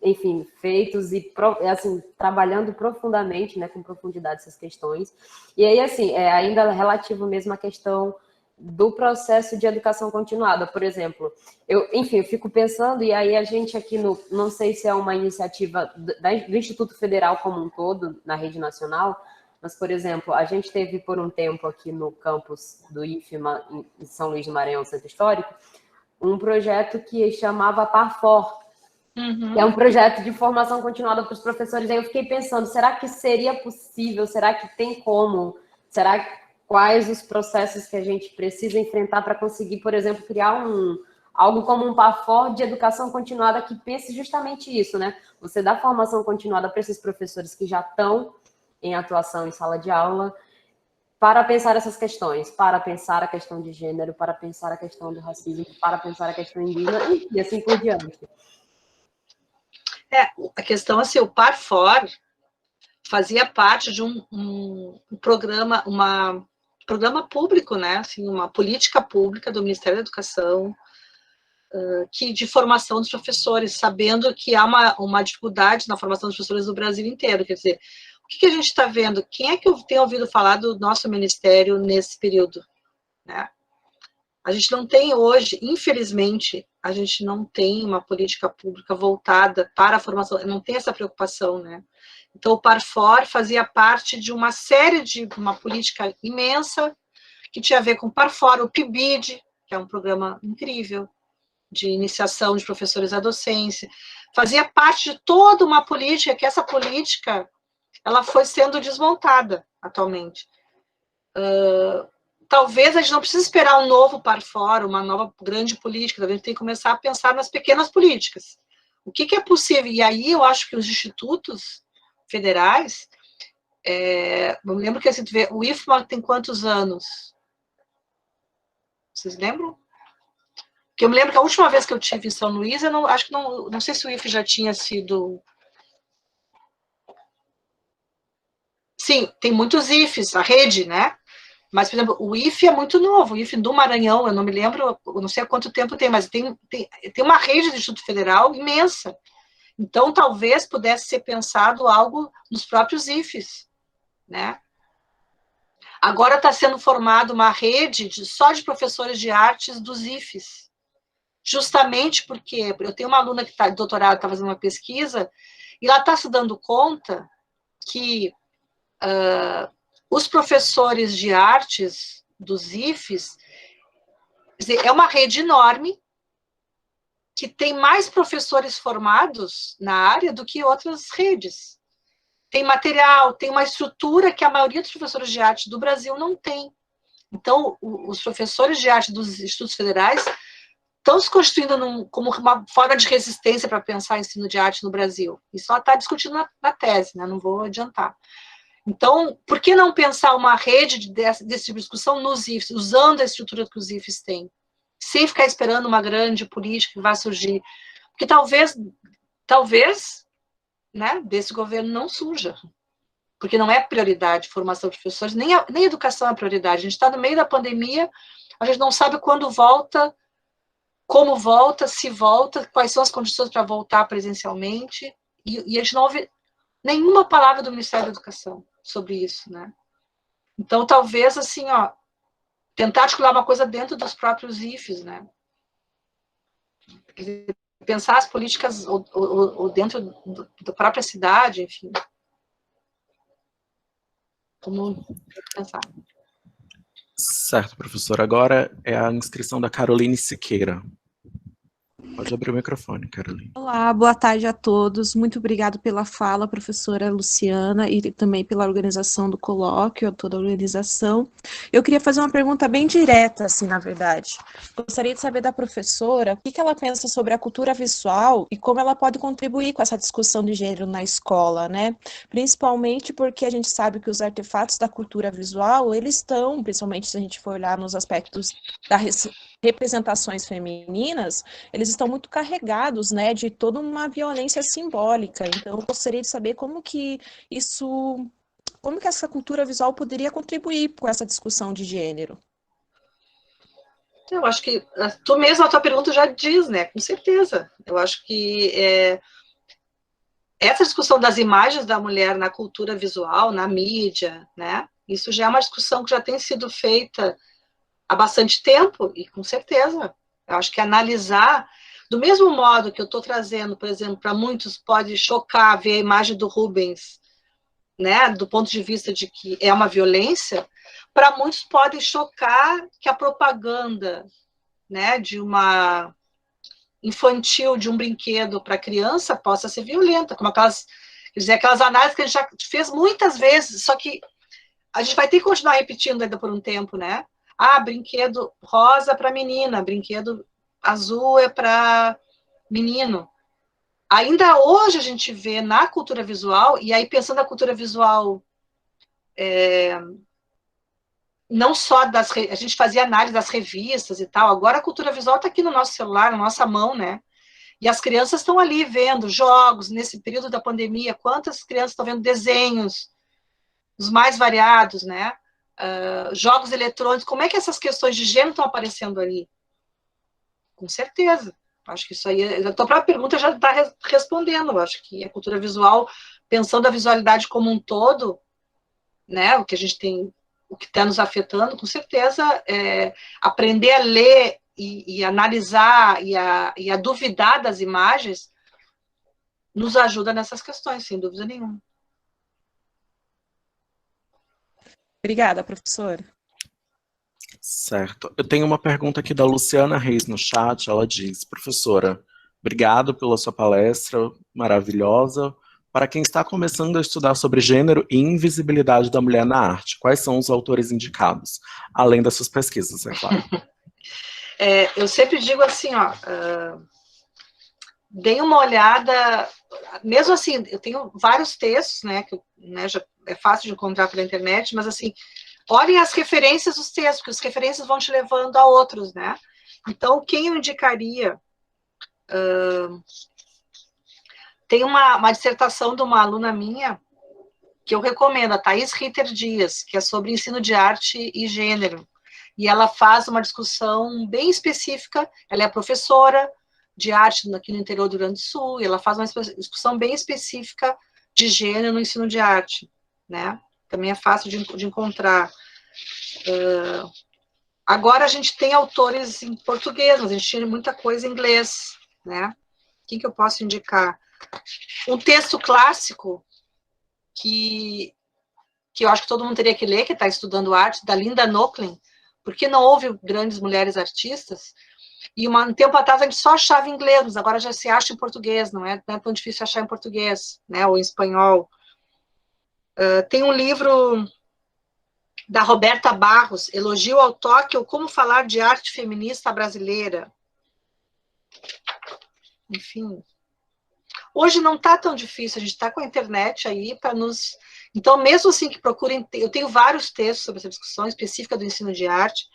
enfim, feitos e, assim, trabalhando profundamente, né, com profundidade essas questões. E aí, assim, ainda relativo mesmo à questão do processo de educação continuada, por exemplo. Eu fico pensando, e aí a gente aqui, não sei se é uma iniciativa do Instituto Federal como um todo, na rede nacional, Mas, por exemplo, a gente teve por um tempo aqui no campus do IFMA, em São Luís do Maranhão, Centro Histórico, um projeto que chamava Parfor, que é um projeto de formação continuada para os professores. Aí eu fiquei pensando, será que seria possível? Será que tem como? Quais os processos que a gente precisa enfrentar para conseguir, por exemplo, criar algo como um Parfor de educação continuada que pense justamente isso, né? Você dá formação continuada para esses professores que já estão em atuação em sala de aula, para pensar essas questões, para pensar a questão de gênero, para pensar a questão do racismo, para pensar a questão indígena, e assim por diante. A questão, assim, o Parfor fazia parte de um programa, programa público, né, assim, uma política pública do Ministério da Educação, de formação dos professores, sabendo que há uma dificuldade na formação dos professores do Brasil inteiro. Quer dizer, o que a gente está vendo? Quem é que tem ouvido falar do nosso ministério nesse período? Né? A gente não tem hoje, infelizmente, a gente não tem uma política pública voltada para a formação, não tem essa preocupação, né? Então, o Parfor fazia parte de uma série uma política imensa, que tinha a ver com o Parfor, o PIBID, que é um programa incrível, de iniciação de professores à docência, fazia parte de toda uma política, que essa política, ela foi sendo desmontada atualmente. Talvez a gente não precise esperar um novo Parfor, uma nova grande política, a gente tem que começar a pensar nas pequenas políticas. O que é possível? E aí eu acho que os institutos federais, eu me lembro que assim, o IFMA tem quantos anos? Vocês lembram? Porque eu me lembro que a última vez que eu estive em São Luís, eu não sei se o IF já tinha sido... Sim, tem muitos IFs, a rede, né? Mas, por exemplo, o IF é muito novo, o IF do Maranhão, eu não me lembro, eu não sei há quanto tempo tem, mas tem uma rede do Instituto Federal imensa. Então, talvez pudesse ser pensado algo nos próprios IFs, né? Agora está sendo formada uma rede só de professores de artes dos IFs, justamente porque eu tenho uma aluna que está de doutorado, está fazendo uma pesquisa, e ela está se dando conta que os professores de artes dos IFs, quer dizer, é uma rede enorme, que tem mais professores formados na área do que outras redes. Tem material, tem uma estrutura que a maioria dos professores de arte do Brasil não tem. Então, os professores de arte dos institutos federais estão se constituindo como uma forma de resistência para pensar ensino de arte no Brasil. Isso ela está discutindo na tese, né? Não vou adiantar. Então, por que não pensar uma rede desse tipo de discussão nos IFs, usando a estrutura que os IFs têm, sem ficar esperando uma grande política que vai surgir? Porque talvez, né, desse governo não surja, porque não é prioridade formação de professores, nem educação é prioridade. A gente está no meio da pandemia, a gente não sabe quando volta, como volta, se volta, quais são as condições para voltar presencialmente, e a gente não ouve nenhuma palavra do Ministério da Educação sobre isso, né? Então, talvez, assim, tentar articular uma coisa dentro dos próprios IFs, né? Pensar as políticas ou dentro da própria cidade, enfim. Como pensar. Certo, professor. Agora é a inscrição da Caroline Siqueira. Pode abrir o microfone, Caroline. Olá, boa tarde a todos. Muito obrigado pela fala, professora Luciana, e também pela organização do colóquio, a toda a organização. Eu queria fazer uma pergunta bem direta, assim, na verdade. Gostaria de saber da professora o que ela pensa sobre a cultura visual e como ela pode contribuir com essa discussão de gênero na escola, né? Principalmente porque a gente sabe que os artefatos da cultura visual, eles estão, principalmente se a gente for olhar nos aspectos das representações femininas, eles estão muito carregados, né, de toda uma violência simbólica. Então, eu gostaria de saber como que essa cultura visual poderia contribuir com essa discussão de gênero. Eu acho que tu mesmo, a tua pergunta já diz, né, com certeza. Eu acho que essa discussão das imagens da mulher na cultura visual, na mídia, né, isso já é uma discussão que já tem sido feita há bastante tempo, e com certeza, eu acho que analisar, do mesmo modo que eu estou trazendo, por exemplo, para muitos pode chocar ver a imagem do Rubens né, do ponto de vista de que é uma violência, para muitos pode chocar que a propaganda, né, de uma infantil, de um brinquedo para criança possa ser violenta, como aquelas, quer dizer, aquelas análises que a gente já fez muitas vezes, só que a gente vai ter que continuar repetindo ainda por um tempo, né? Ah, brinquedo rosa para menina, brinquedo azul é para menino. Ainda hoje a gente vê na cultura visual, e aí pensando na cultura visual, não só a gente fazia análise das revistas e tal, agora a cultura visual está aqui no nosso celular, na nossa mão, né? E as crianças estão ali vendo jogos, nesse período da pandemia, quantas crianças estão vendo desenhos, os mais variados, né? Jogos eletrônicos, como é que essas questões de gênero estão aparecendo ali? Com certeza. Acho que isso aí, a tua própria pergunta já está respondendo. Eu acho que a cultura visual, pensando a visualidade como um todo, né, o que a gente tem, o que está nos afetando, com certeza, aprender a ler e analisar e a duvidar das imagens nos ajuda nessas questões, sem dúvida nenhuma. Obrigada, professora. Certo. Eu tenho uma pergunta aqui da Luciana Reis no chat. Ela diz: professora, obrigado pela sua palestra maravilhosa. Para quem está começando a estudar sobre gênero e invisibilidade da mulher na arte, quais são os autores indicados? Além das suas pesquisas, é claro. Eu sempre digo assim, ó, deem uma olhada, mesmo assim, eu tenho vários textos, né, que já é fácil de encontrar pela internet, mas assim, olhem as referências dos textos, porque as referências vão te levando a outros, né? Então, quem eu indicaria? Tem uma dissertação de uma aluna minha, que eu recomendo, a Thaís Ritter Dias, que é sobre ensino de arte e gênero. E ela faz uma discussão bem específica, ela é professora de arte aqui no interior do Rio Grande do Sul, e ela faz uma discussão bem específica de gênero no ensino de arte, né? Também é fácil de encontrar. Agora a gente tem autores em português, mas a gente tinha muita coisa em inglês, né? Quem que eu posso indicar? Um texto clássico que eu acho que todo mundo teria que ler, que está estudando arte, da Linda Nochlin, porque não houve grandes mulheres artistas, e um tempo atrás a gente só achava em inglês, mas agora já se acha em português, não é tão difícil achar em português, né, ou em espanhol. Tem um livro da Roberta Barros, Elogio ao Toque, ou Como Falar de Arte Feminista Brasileira. Enfim. Hoje não está tão difícil, a gente está com a internet aí para nos... Então, mesmo assim que procurem... Eu tenho vários textos sobre essa discussão específica do ensino de arte,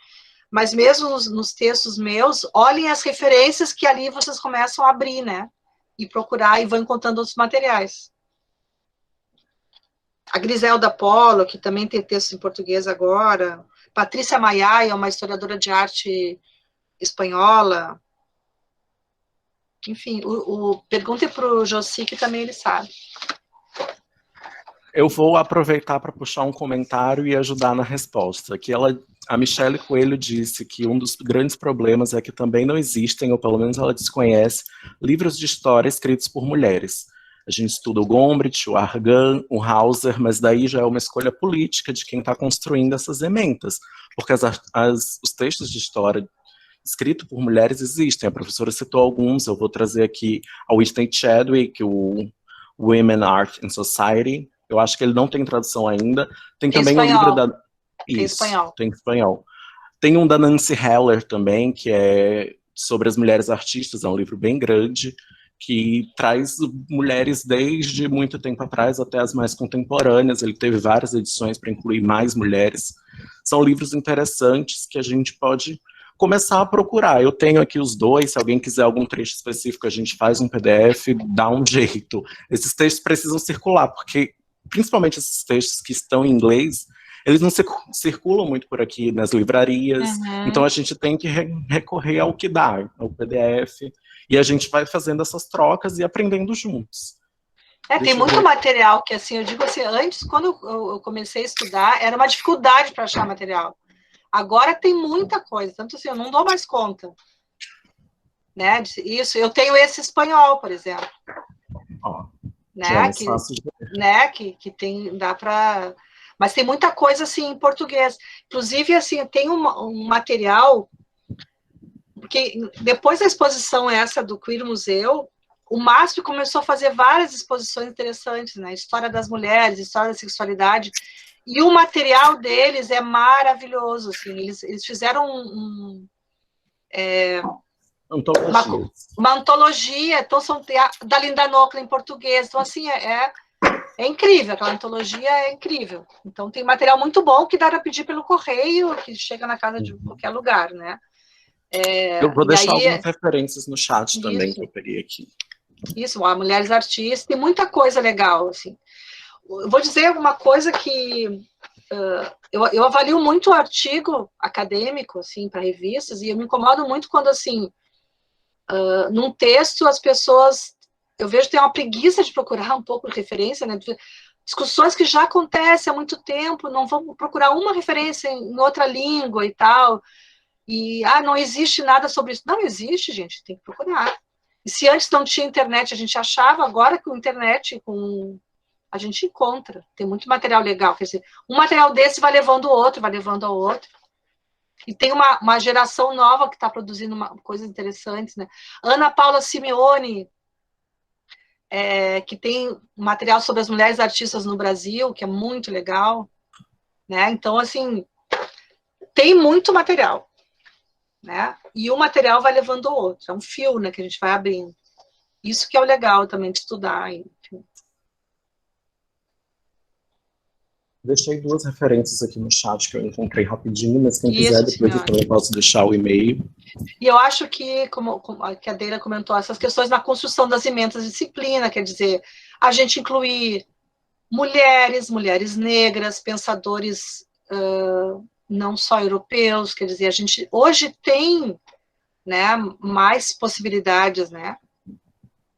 mas mesmo nos textos meus, olhem as referências que ali vocês começam a abrir, né? E procurar, e vão encontrando outros materiais. A Griselda Polo, que também tem textos em português agora. Patrícia Maiai, é uma historiadora de arte espanhola. Enfim, pergunte para o Jossi, que também ele sabe. Eu vou aproveitar para puxar um comentário e ajudar na resposta. Que a Michelle Coelho disse que um dos grandes problemas é que também não existem, ou pelo menos ela desconhece, livros de história escritos por mulheres. A gente estuda o Gombrich, o Argan, o Hauser, mas daí já é uma escolha política de quem está construindo essas ementas, porque os textos de história escritos por mulheres existem. A professora citou alguns, eu vou trazer aqui a Whitney Chadwick, o Women, Art and Society. Eu acho que ele não tem tradução ainda. Tem também o livro da... Tem espanhol. Tem espanhol. Tem um da Nancy Heller também, que é sobre as mulheres artistas, é um livro bem grande, que traz mulheres desde muito tempo atrás até as mais contemporâneas. Ele teve várias edições para incluir mais mulheres. São livros interessantes que a gente pode começar a procurar. Eu tenho aqui os dois, se alguém quiser algum trecho específico, a gente faz um PDF, dá um jeito. Esses textos precisam circular, porque principalmente esses textos que estão em inglês, eles não circulam muito por aqui nas livrarias, então a gente tem que recorrer ao que dá, ao PDF, e a gente vai fazendo essas trocas e aprendendo juntos. Tem muito material que, assim, eu digo assim, antes, quando eu comecei a estudar, era uma dificuldade para achar material. Agora tem muita coisa, tanto assim, eu não dou mais conta. Né? Isso, eu tenho esse espanhol, por exemplo. Já é né? mais fácil de ver. Né? Que tem, dá para... Mas tem muita coisa, assim, em português. Inclusive, assim, tem um material, porque depois da exposição essa do Queer Museu, o MASP começou a fazer várias exposições interessantes, né? História das mulheres, história da sexualidade, e o material deles é maravilhoso, assim, eles fizeram uma antologia, então são da Linda Nocla em português, então assim, é incrível, aquela antologia é incrível, então tem material muito bom que dá para pedir pelo correio, que chega na casa de qualquer lugar, né? Eu vou deixar algumas referências no chat isso, também, que eu peguei aqui. Isso, a Mulheres Artistas, tem muita coisa legal, assim. Eu vou dizer uma coisa que eu avalio muito o artigo acadêmico, assim, para revistas, e eu me incomodo muito quando, assim, num texto as pessoas, eu vejo que tem uma preguiça de procurar um pouco de referência, né? Discussões que já acontecem há muito tempo, não vão procurar uma referência em outra língua e tal, e, não existe nada sobre isso. Não existe, gente, tem que procurar. E se antes não tinha internet, a gente achava, agora com internet, a gente encontra. Tem muito material legal. Quer dizer, um material desse vai levando o outro, vai levando ao outro. E tem uma geração nova que está produzindo coisas interessantes, né? Ana Paula Simeone, que tem material sobre as mulheres artistas no Brasil, que é muito legal, né? Então, assim, tem muito material, né? E o material vai levando o outro. É um fio, né, que a gente vai abrindo. Isso que é o legal também de estudar, enfim. Deixei 2 referências aqui no chat que eu encontrei rapidinho, mas quem quiser depois eu também posso deixar o e-mail. E eu acho que, como a Deira comentou, essas questões na construção das emendas de disciplina, quer dizer, a gente incluir mulheres negras, pensadores não só europeus, quer dizer, a gente hoje tem, né, mais possibilidades, né,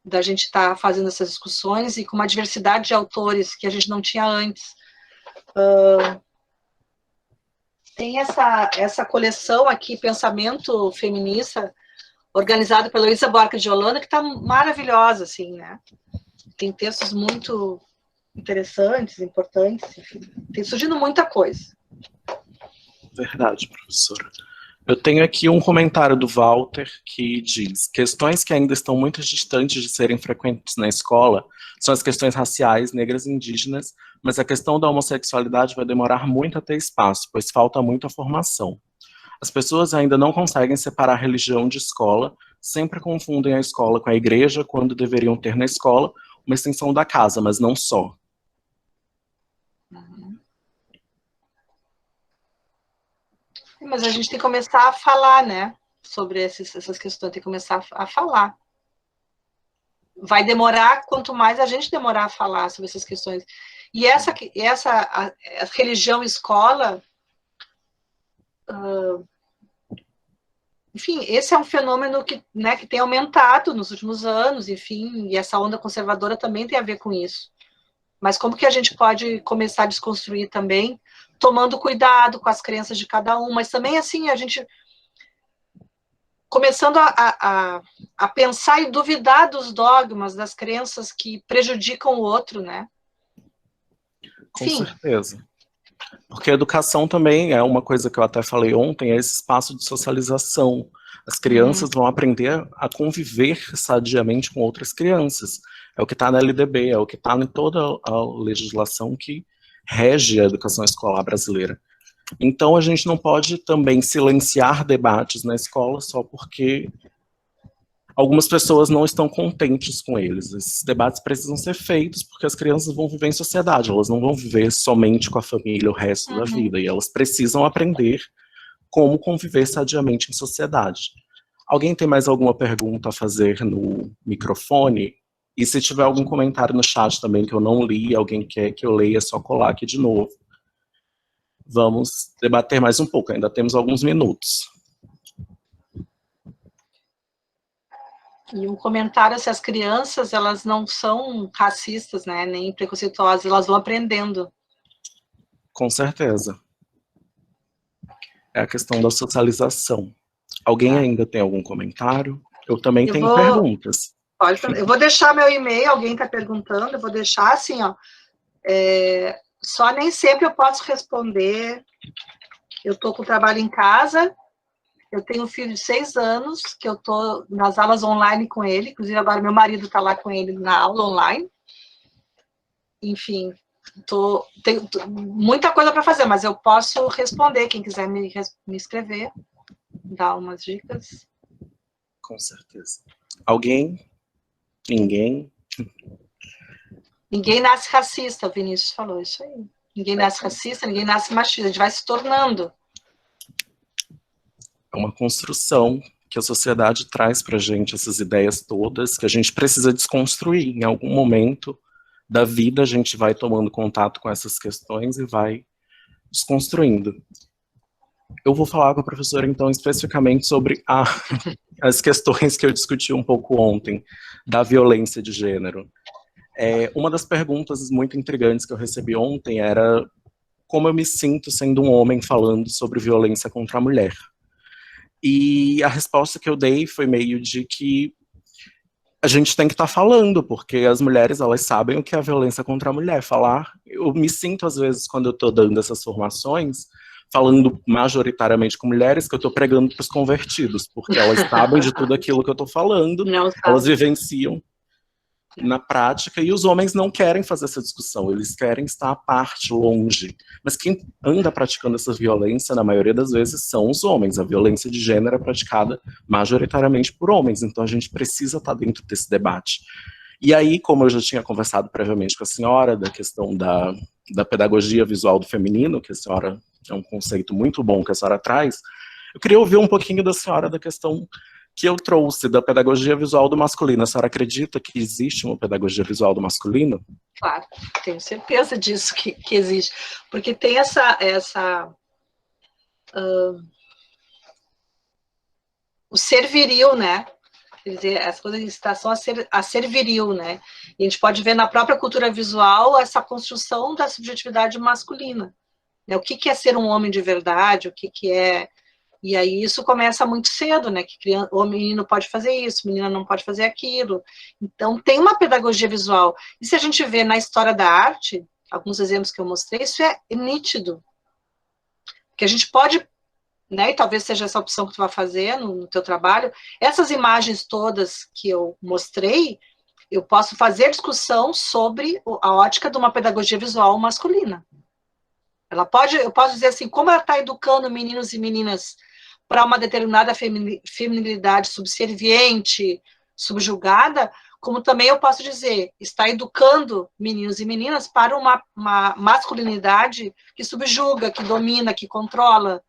da gente estar fazendo essas discussões e com uma diversidade de autores que a gente não tinha antes. Tem essa coleção aqui, Pensamento Feminista, organizada pela Luísa Buarque de Holanda, que está maravilhosa, assim, né? Tem textos muito interessantes, importantes, enfim. Tem surgindo muita coisa. Verdade, professora. Eu tenho aqui um comentário do Walter que diz: questões que ainda estão muito distantes de serem frequentes na escola são as questões raciais, negras e indígenas, mas a questão da homossexualidade vai demorar muito a ter espaço, pois falta muita formação. As pessoas ainda não conseguem separar a religião de escola, sempre confundem a escola com a igreja, quando deveriam ter na escola uma extensão da casa, mas não só. Mas a gente tem que começar a falar, né, sobre essas questões, tem que começar a falar. Vai demorar, quanto mais a gente demorar a falar sobre essas questões. E a religião escola, enfim, esse é um fenômeno que, né, que tem aumentado nos últimos anos, enfim, e essa onda conservadora também tem a ver com isso. Mas como que a gente pode começar a desconstruir também, tomando cuidado com as crenças de cada um, mas também, assim, a gente começando a pensar e duvidar dos dogmas, das crenças que prejudicam o outro, né? Com certeza. Porque a educação também é uma coisa que eu até falei ontem, é esse espaço de socialização. As crianças vão aprender a conviver sadiamente com outras crianças. É o que está na LDB, é o que está em toda a legislação que rege a educação escolar brasileira. Então, a gente não pode também silenciar debates na escola só porque algumas pessoas não estão contentes com eles. Esses debates precisam ser feitos porque as crianças vão viver em sociedade, elas não vão viver somente com a família o resto da vida, e elas precisam aprender como conviver sadiamente em sociedade. Alguém tem mais alguma pergunta a fazer no microfone? E se tiver algum comentário no chat também que eu não li, alguém quer que eu leia, é só colar aqui de novo. Vamos debater mais um pouco, ainda temos alguns minutos. E um comentário, se as crianças, elas não são racistas, né, nem preconceituosas, elas vão aprendendo. Com certeza. É a questão da socialização. Alguém ainda tem algum comentário? Eu também tenho perguntas. Pode, eu vou deixar meu e-mail, alguém está perguntando, eu vou deixar assim, ó. Só nem sempre eu posso responder. Eu estou com o trabalho em casa, eu tenho um filho de 6 anos, que eu estou nas aulas online com ele, inclusive agora meu marido está lá com ele na aula online. Enfim, tenho muita coisa para fazer, mas eu posso responder, quem quiser me escrever, dar umas dicas. Com certeza. Alguém? Ninguém? Ninguém nasce racista, o Vinícius falou isso aí. Ninguém nasce racista, ninguém nasce machista, a gente vai se tornando. É uma construção que a sociedade traz para a gente, essas ideias todas, que a gente precisa desconstruir. Em algum momento da vida, a gente vai tomando contato com essas questões e vai desconstruindo. Eu vou falar com a professora, então, especificamente sobre as questões que eu discuti um pouco ontem, da violência de gênero. Uma das perguntas muito intrigantes que eu recebi ontem era como eu me sinto sendo um homem falando sobre violência contra a mulher. E a resposta que eu dei foi meio de que a gente tem que estar falando, porque as mulheres, elas sabem o que é a violência contra a mulher. Eu me sinto, às vezes, quando eu estou dando essas formações, falando majoritariamente com mulheres, que eu estou pregando para os convertidos, porque elas sabem de tudo aquilo que eu estou falando, elas vivenciam na prática, e os homens não querem fazer essa discussão, eles querem estar à parte, longe. Mas quem anda praticando essa violência, na maioria das vezes, são os homens. A violência de gênero é praticada majoritariamente por homens, então a gente precisa estar dentro desse debate. E aí, como eu já tinha conversado previamente com a senhora, da questão da pedagogia visual do feminino, que a senhora é um conceito muito bom que a senhora traz, eu queria ouvir um pouquinho da senhora da questão que eu trouxe da pedagogia visual do masculino. A senhora acredita que existe uma pedagogia visual do masculino? Claro, tenho certeza disso que existe. Porque tem o ser viril, né? Quer dizer, as coisas de incitação a ser viril, né? E a gente pode ver na própria cultura visual essa construção da subjetividade masculina. Né? O que é ser um homem de verdade, o que é... E aí isso começa muito cedo, né? Que o menino pode fazer isso, a menina não pode fazer aquilo. Então tem uma pedagogia visual. E se a gente vê na história da arte, alguns exemplos que eu mostrei, isso é nítido. Que a gente pode, né? E talvez seja essa opção que tu vai fazer no teu trabalho. Essas imagens todas que eu mostrei, eu posso fazer discussão sobre a ótica de uma pedagogia visual masculina. Eu posso dizer assim, como ela está educando meninos e meninas para uma determinada feminilidade subserviente, subjugada, como também eu posso dizer, está educando meninos e meninas para uma masculinidade que subjuga, que domina, que controla.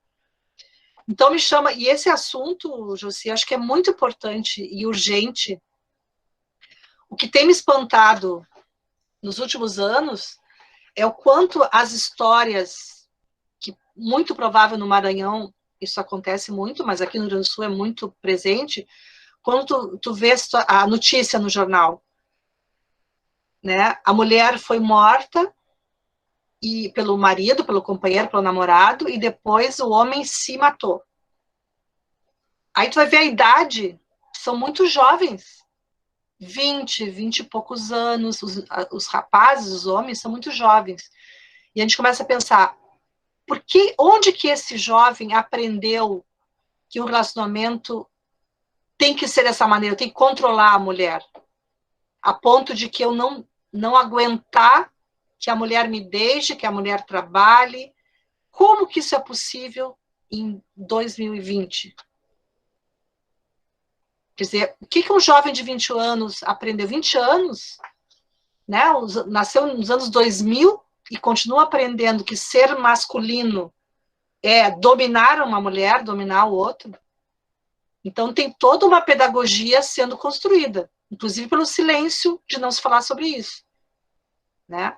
Então me chama, e esse assunto, Josi, acho que é muito importante e urgente. O que tem me espantado nos últimos anos é o quanto as histórias, que muito provável no Maranhão isso acontece muito, mas aqui no Rio Grande do Sul é muito presente, quando tu vê a notícia no jornal, né? A mulher foi morta pelo marido, pelo companheiro, pelo namorado, e depois o homem se matou. Aí tu vai ver a idade, são muito jovens, 20 e poucos anos, os rapazes, os homens, são muito jovens. E a gente começa a pensar, onde que esse jovem aprendeu que o relacionamento tem que ser dessa maneira, tem que controlar a mulher, a ponto de que eu não aguentar que a mulher me deixe, que a mulher trabalhe? Como que isso é possível em 2020? Quer dizer, o que um jovem de 20 anos aprendeu? 20 anos, né? Nasceu nos anos 2000 e continua aprendendo que ser masculino é dominar uma mulher, dominar o outro. Então tem toda uma pedagogia sendo construída, inclusive pelo silêncio de não se falar sobre isso, né?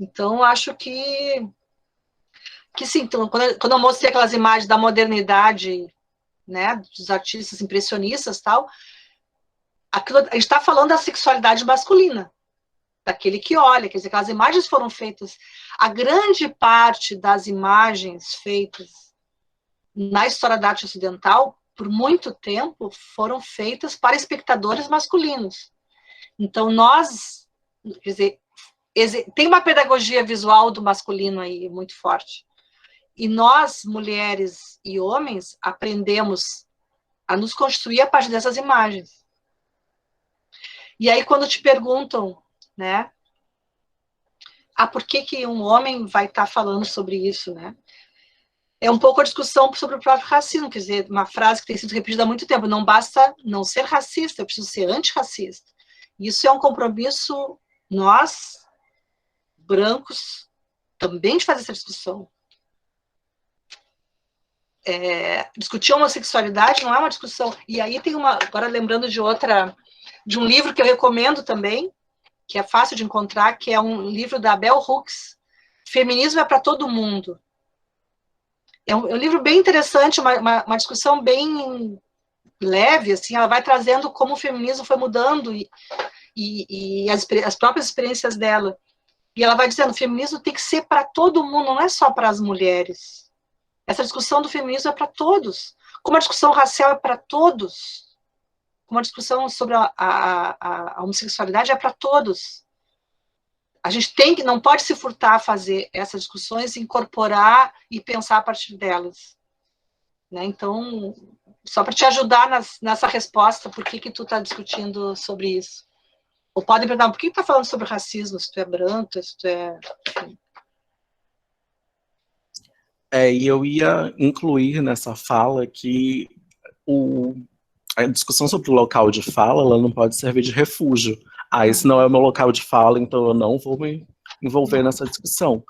Então acho que sim. Então, quando eu mostrei aquelas imagens da modernidade, né, dos artistas impressionistas, tal, a gente está falando da sexualidade masculina, daquele que olha, quer dizer, aquelas imagens foram feitas, a grande parte das imagens feitas na história da arte ocidental, por muito tempo, foram feitas para espectadores masculinos. Então, nós, quer dizer, tem uma pedagogia visual do masculino aí muito forte. E nós, mulheres e homens, aprendemos a nos construir a partir dessas imagens. E aí, quando te perguntam, né, por que um homem vai estar falando sobre isso, né? É um pouco a discussão sobre o próprio racismo, quer dizer, uma frase que tem sido repetida há muito tempo: não basta não ser racista, eu preciso ser antirracista. Isso é um compromisso, nós, brancos, também de fazer essa discussão. Discutir a homossexualidade não é uma discussão. E aí tem agora lembrando de um livro que eu recomendo também, que é fácil de encontrar, que é um livro da Bell Hooks, Feminismo é para Todo Mundo. É um livro bem interessante, uma discussão bem leve, assim, ela vai trazendo como o feminismo foi mudando e as próprias experiências dela. E ela vai dizendo, o feminismo tem que ser para todo mundo, não é só para as mulheres. Essa discussão do feminismo é para todos. Como a discussão racial é para todos. Como a discussão sobre a homossexualidade é para todos. A gente não pode se furtar a fazer essas discussões, incorporar e pensar a partir delas. Né? Então, só para te ajudar nessa resposta, por que tu está discutindo sobre isso? Ou podem perguntar, por que tu está falando sobre racismo? Se tu é branco, se tu é... E eu ia incluir nessa fala que a discussão sobre o local de fala, ela não pode servir de refúgio. Esse não é o meu local de fala, então eu não vou me envolver nessa discussão.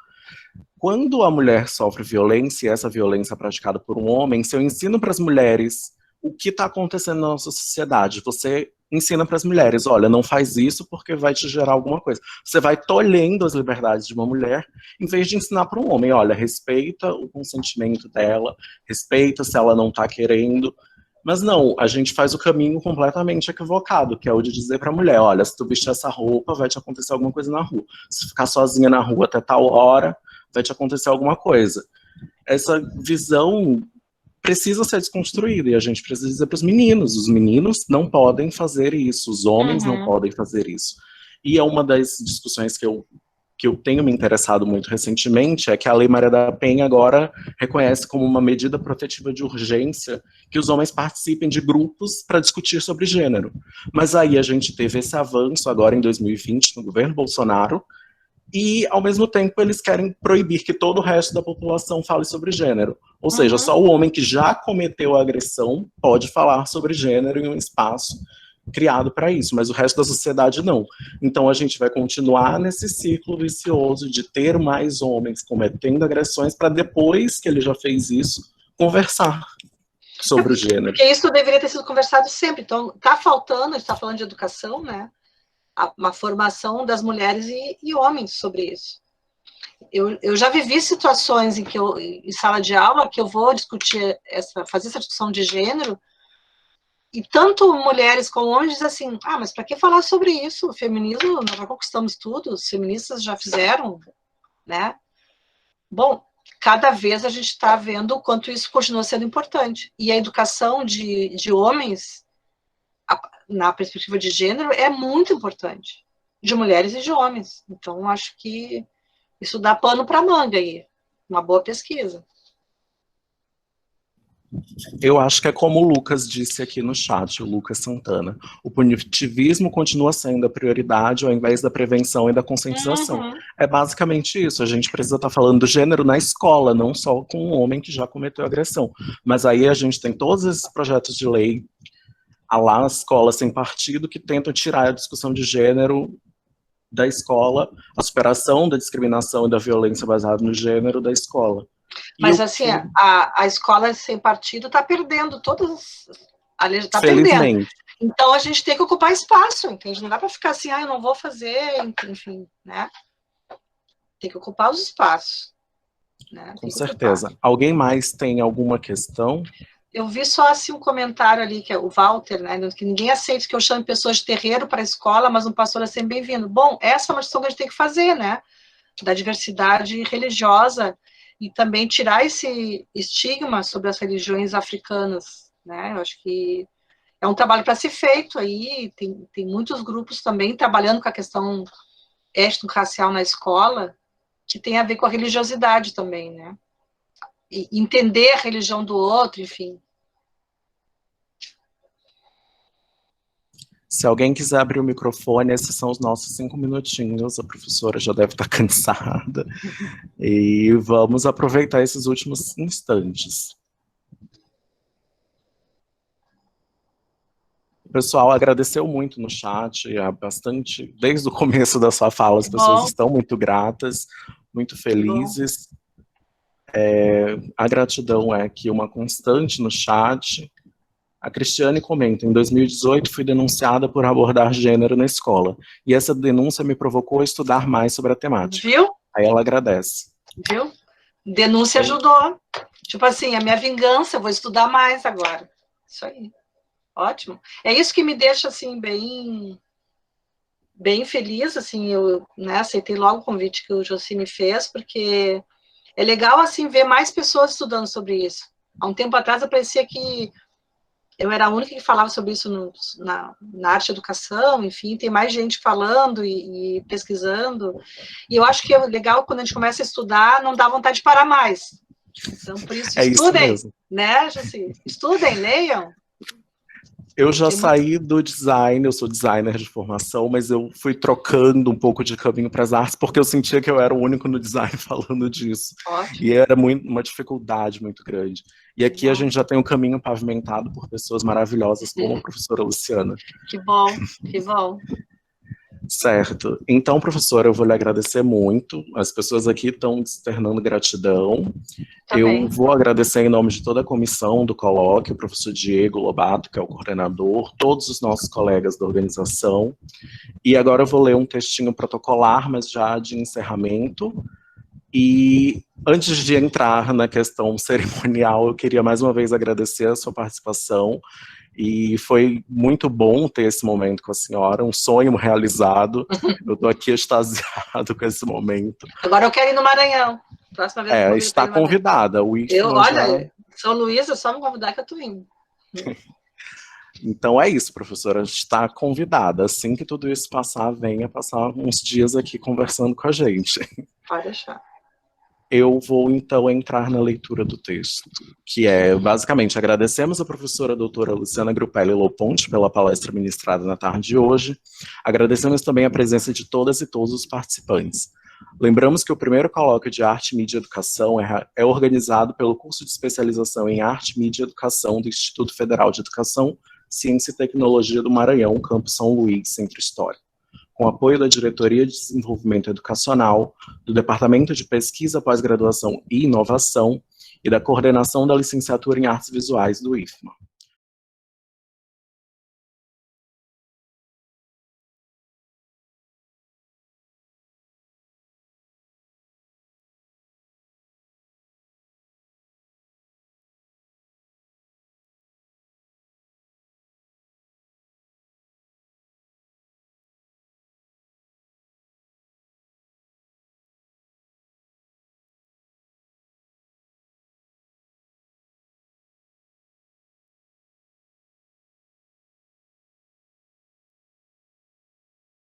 Quando a mulher sofre violência, e essa violência é praticada por um homem, se eu ensino para as mulheres o que está acontecendo na nossa sociedade, você ensina para as mulheres, olha, não faz isso porque vai te gerar alguma coisa. Você vai tolhendo as liberdades de uma mulher, em vez de ensinar para um homem, olha, respeita o consentimento dela, respeita se ela não está querendo. Mas não, a gente faz o caminho completamente equivocado, que é o de dizer para a mulher, olha, se tu vestir essa roupa, vai te acontecer alguma coisa na rua. Se ficar sozinha na rua até tal hora, vai te acontecer alguma coisa. Essa visão precisa ser desconstruída, e a gente precisa dizer para os meninos não podem fazer isso, os homens não podem fazer isso. E é uma das discussões que eu tenho me interessado muito recentemente, é que a Lei Maria da Penha agora reconhece como uma medida protetiva de urgência que os homens participem de grupos para discutir sobre gênero. Mas aí a gente teve esse avanço agora em 2020 no governo Bolsonaro, e ao mesmo tempo eles querem proibir que todo o resto da população fale sobre gênero. Ou seja, só o homem que já cometeu a agressão pode falar sobre gênero em um espaço criado para isso, mas o resto da sociedade não. Então a gente vai continuar nesse ciclo vicioso de ter mais homens cometendo agressões para depois que ele já fez isso, conversar sobre o gênero. Porque isso deveria ter sido conversado sempre. Então, está faltando, a gente está falando de educação, né? Uma formação das mulheres e homens sobre isso. Eu já vivi situações em que em sala de aula, que eu vou discutir, fazer essa discussão de gênero, e tanto mulheres como homens dizem assim, mas para que falar sobre isso? O feminismo, nós já conquistamos tudo, os feministas já fizeram, né? Bom, cada vez a gente está vendo o quanto isso continua sendo importante. E a educação de homens, na perspectiva de gênero, é muito importante. De mulheres e de homens. Então, acho que isso dá pano para manga aí. Uma boa pesquisa. Eu acho que é como o Lucas disse aqui no chat, o Lucas Santana. O punitivismo continua sendo a prioridade ao invés da prevenção e da conscientização. É basicamente isso. A gente precisa estar falando do gênero na escola, não só com um homem que já cometeu agressão. Mas aí a gente tem todos esses projetos de lei, a escola sem partido, que tentam tirar a discussão de gênero da escola, a superação da discriminação e da violência baseada no gênero da escola. Mas assim, a escola sem partido está perdendo todas está perdendo. Então a gente tem que ocupar espaço, entende? Não dá para ficar assim, eu não vou fazer, enfim, né? Tem que ocupar os espaços. Né? Com certeza. Alguém mais tem alguma questão? Eu vi só assim um comentário ali, que é o Walter, né? Que ninguém aceita que eu chame pessoas de terreiro para a escola, mas um pastor é sempre bem-vindo. Bom, essa é uma discussão que a gente tem que fazer, né? Da diversidade religiosa, e também tirar esse estigma sobre as religiões africanas, né? Eu acho que é um trabalho para ser feito aí, tem muitos grupos também trabalhando com a questão étnico-racial na escola, que tem a ver com a religiosidade também, né? E entender a religião do outro, enfim. Se alguém quiser abrir o microfone, esses são os nossos 5 minutinhos, a professora já deve estar cansada, e vamos aproveitar esses últimos instantes. O pessoal agradeceu muito no chat, bastante, desde o começo da sua fala, as pessoas estão muito gratas, muito felizes. A gratidão é que uma constante no chat. A Cristiane comenta, em 2018 fui denunciada por abordar gênero na escola, e essa denúncia me provocou a estudar mais sobre a temática. Viu? Aí ela agradece. Viu? Denúncia ajudou. Tipo assim, a minha vingança, eu vou estudar mais agora. Isso aí. Ótimo. É isso que me deixa, assim, bem feliz, assim, eu, né, aceitei logo o convite que o Josi me fez, porque é legal, assim, ver mais pessoas estudando sobre isso. Há um tempo atrás, parecia que eu era a única que falava sobre isso na arte e educação, enfim, tem mais gente falando e pesquisando, e eu acho que é legal quando a gente começa a estudar, não dá vontade de parar mais. Então, por isso, estudem, isso né, Josi? Estudem, leiam. Eu já saí do design, eu sou designer de formação, mas eu fui trocando um pouco de caminho para as artes, porque eu sentia que eu era o único no design falando disso. Ótimo. E era uma dificuldade muito grande. E aqui a gente já tem um caminho pavimentado por pessoas maravilhosas, como a professora Luciana. Que bom, que bom. Certo. Então, professora, eu vou lhe agradecer muito. As pessoas aqui estão externando gratidão. Também. Eu vou agradecer em nome de toda a comissão do colóquio, o professor Diego Lobato, que é o coordenador, todos os nossos colegas da organização. E agora eu vou ler um textinho protocolar, mas já de encerramento. E antes de entrar na questão cerimonial, eu queria mais uma vez agradecer a sua participação. E foi muito bom ter esse momento com a senhora, um sonho realizado. Eu estou aqui extasiado com esse momento. Agora eu quero ir no Maranhão. Próxima vez está convidada. O olha, São Luís, é só me convidar que eu estou indo. Então é isso, professora, está convidada. Assim que tudo isso passar, venha passar uns dias aqui conversando com a gente. Pode deixar. Eu vou, então, entrar na leitura do texto, que é, basicamente, agradecemos a professora doutora Luciana Grupelli Loponte pela palestra ministrada na tarde de hoje, agradecemos também a presença de todas e todos os participantes. Lembramos que o primeiro colóquio de Arte, Mídia e Educação é organizado pelo curso de especialização em Arte, Mídia e Educação do Instituto Federal de Educação, Ciência e Tecnologia do Maranhão, Campo São Luís, Centro Histórico, com apoio da Diretoria de Desenvolvimento Educacional, do Departamento de Pesquisa, Pós-Graduação e Inovação e da Coordenação da Licenciatura em Artes Visuais do IFMA.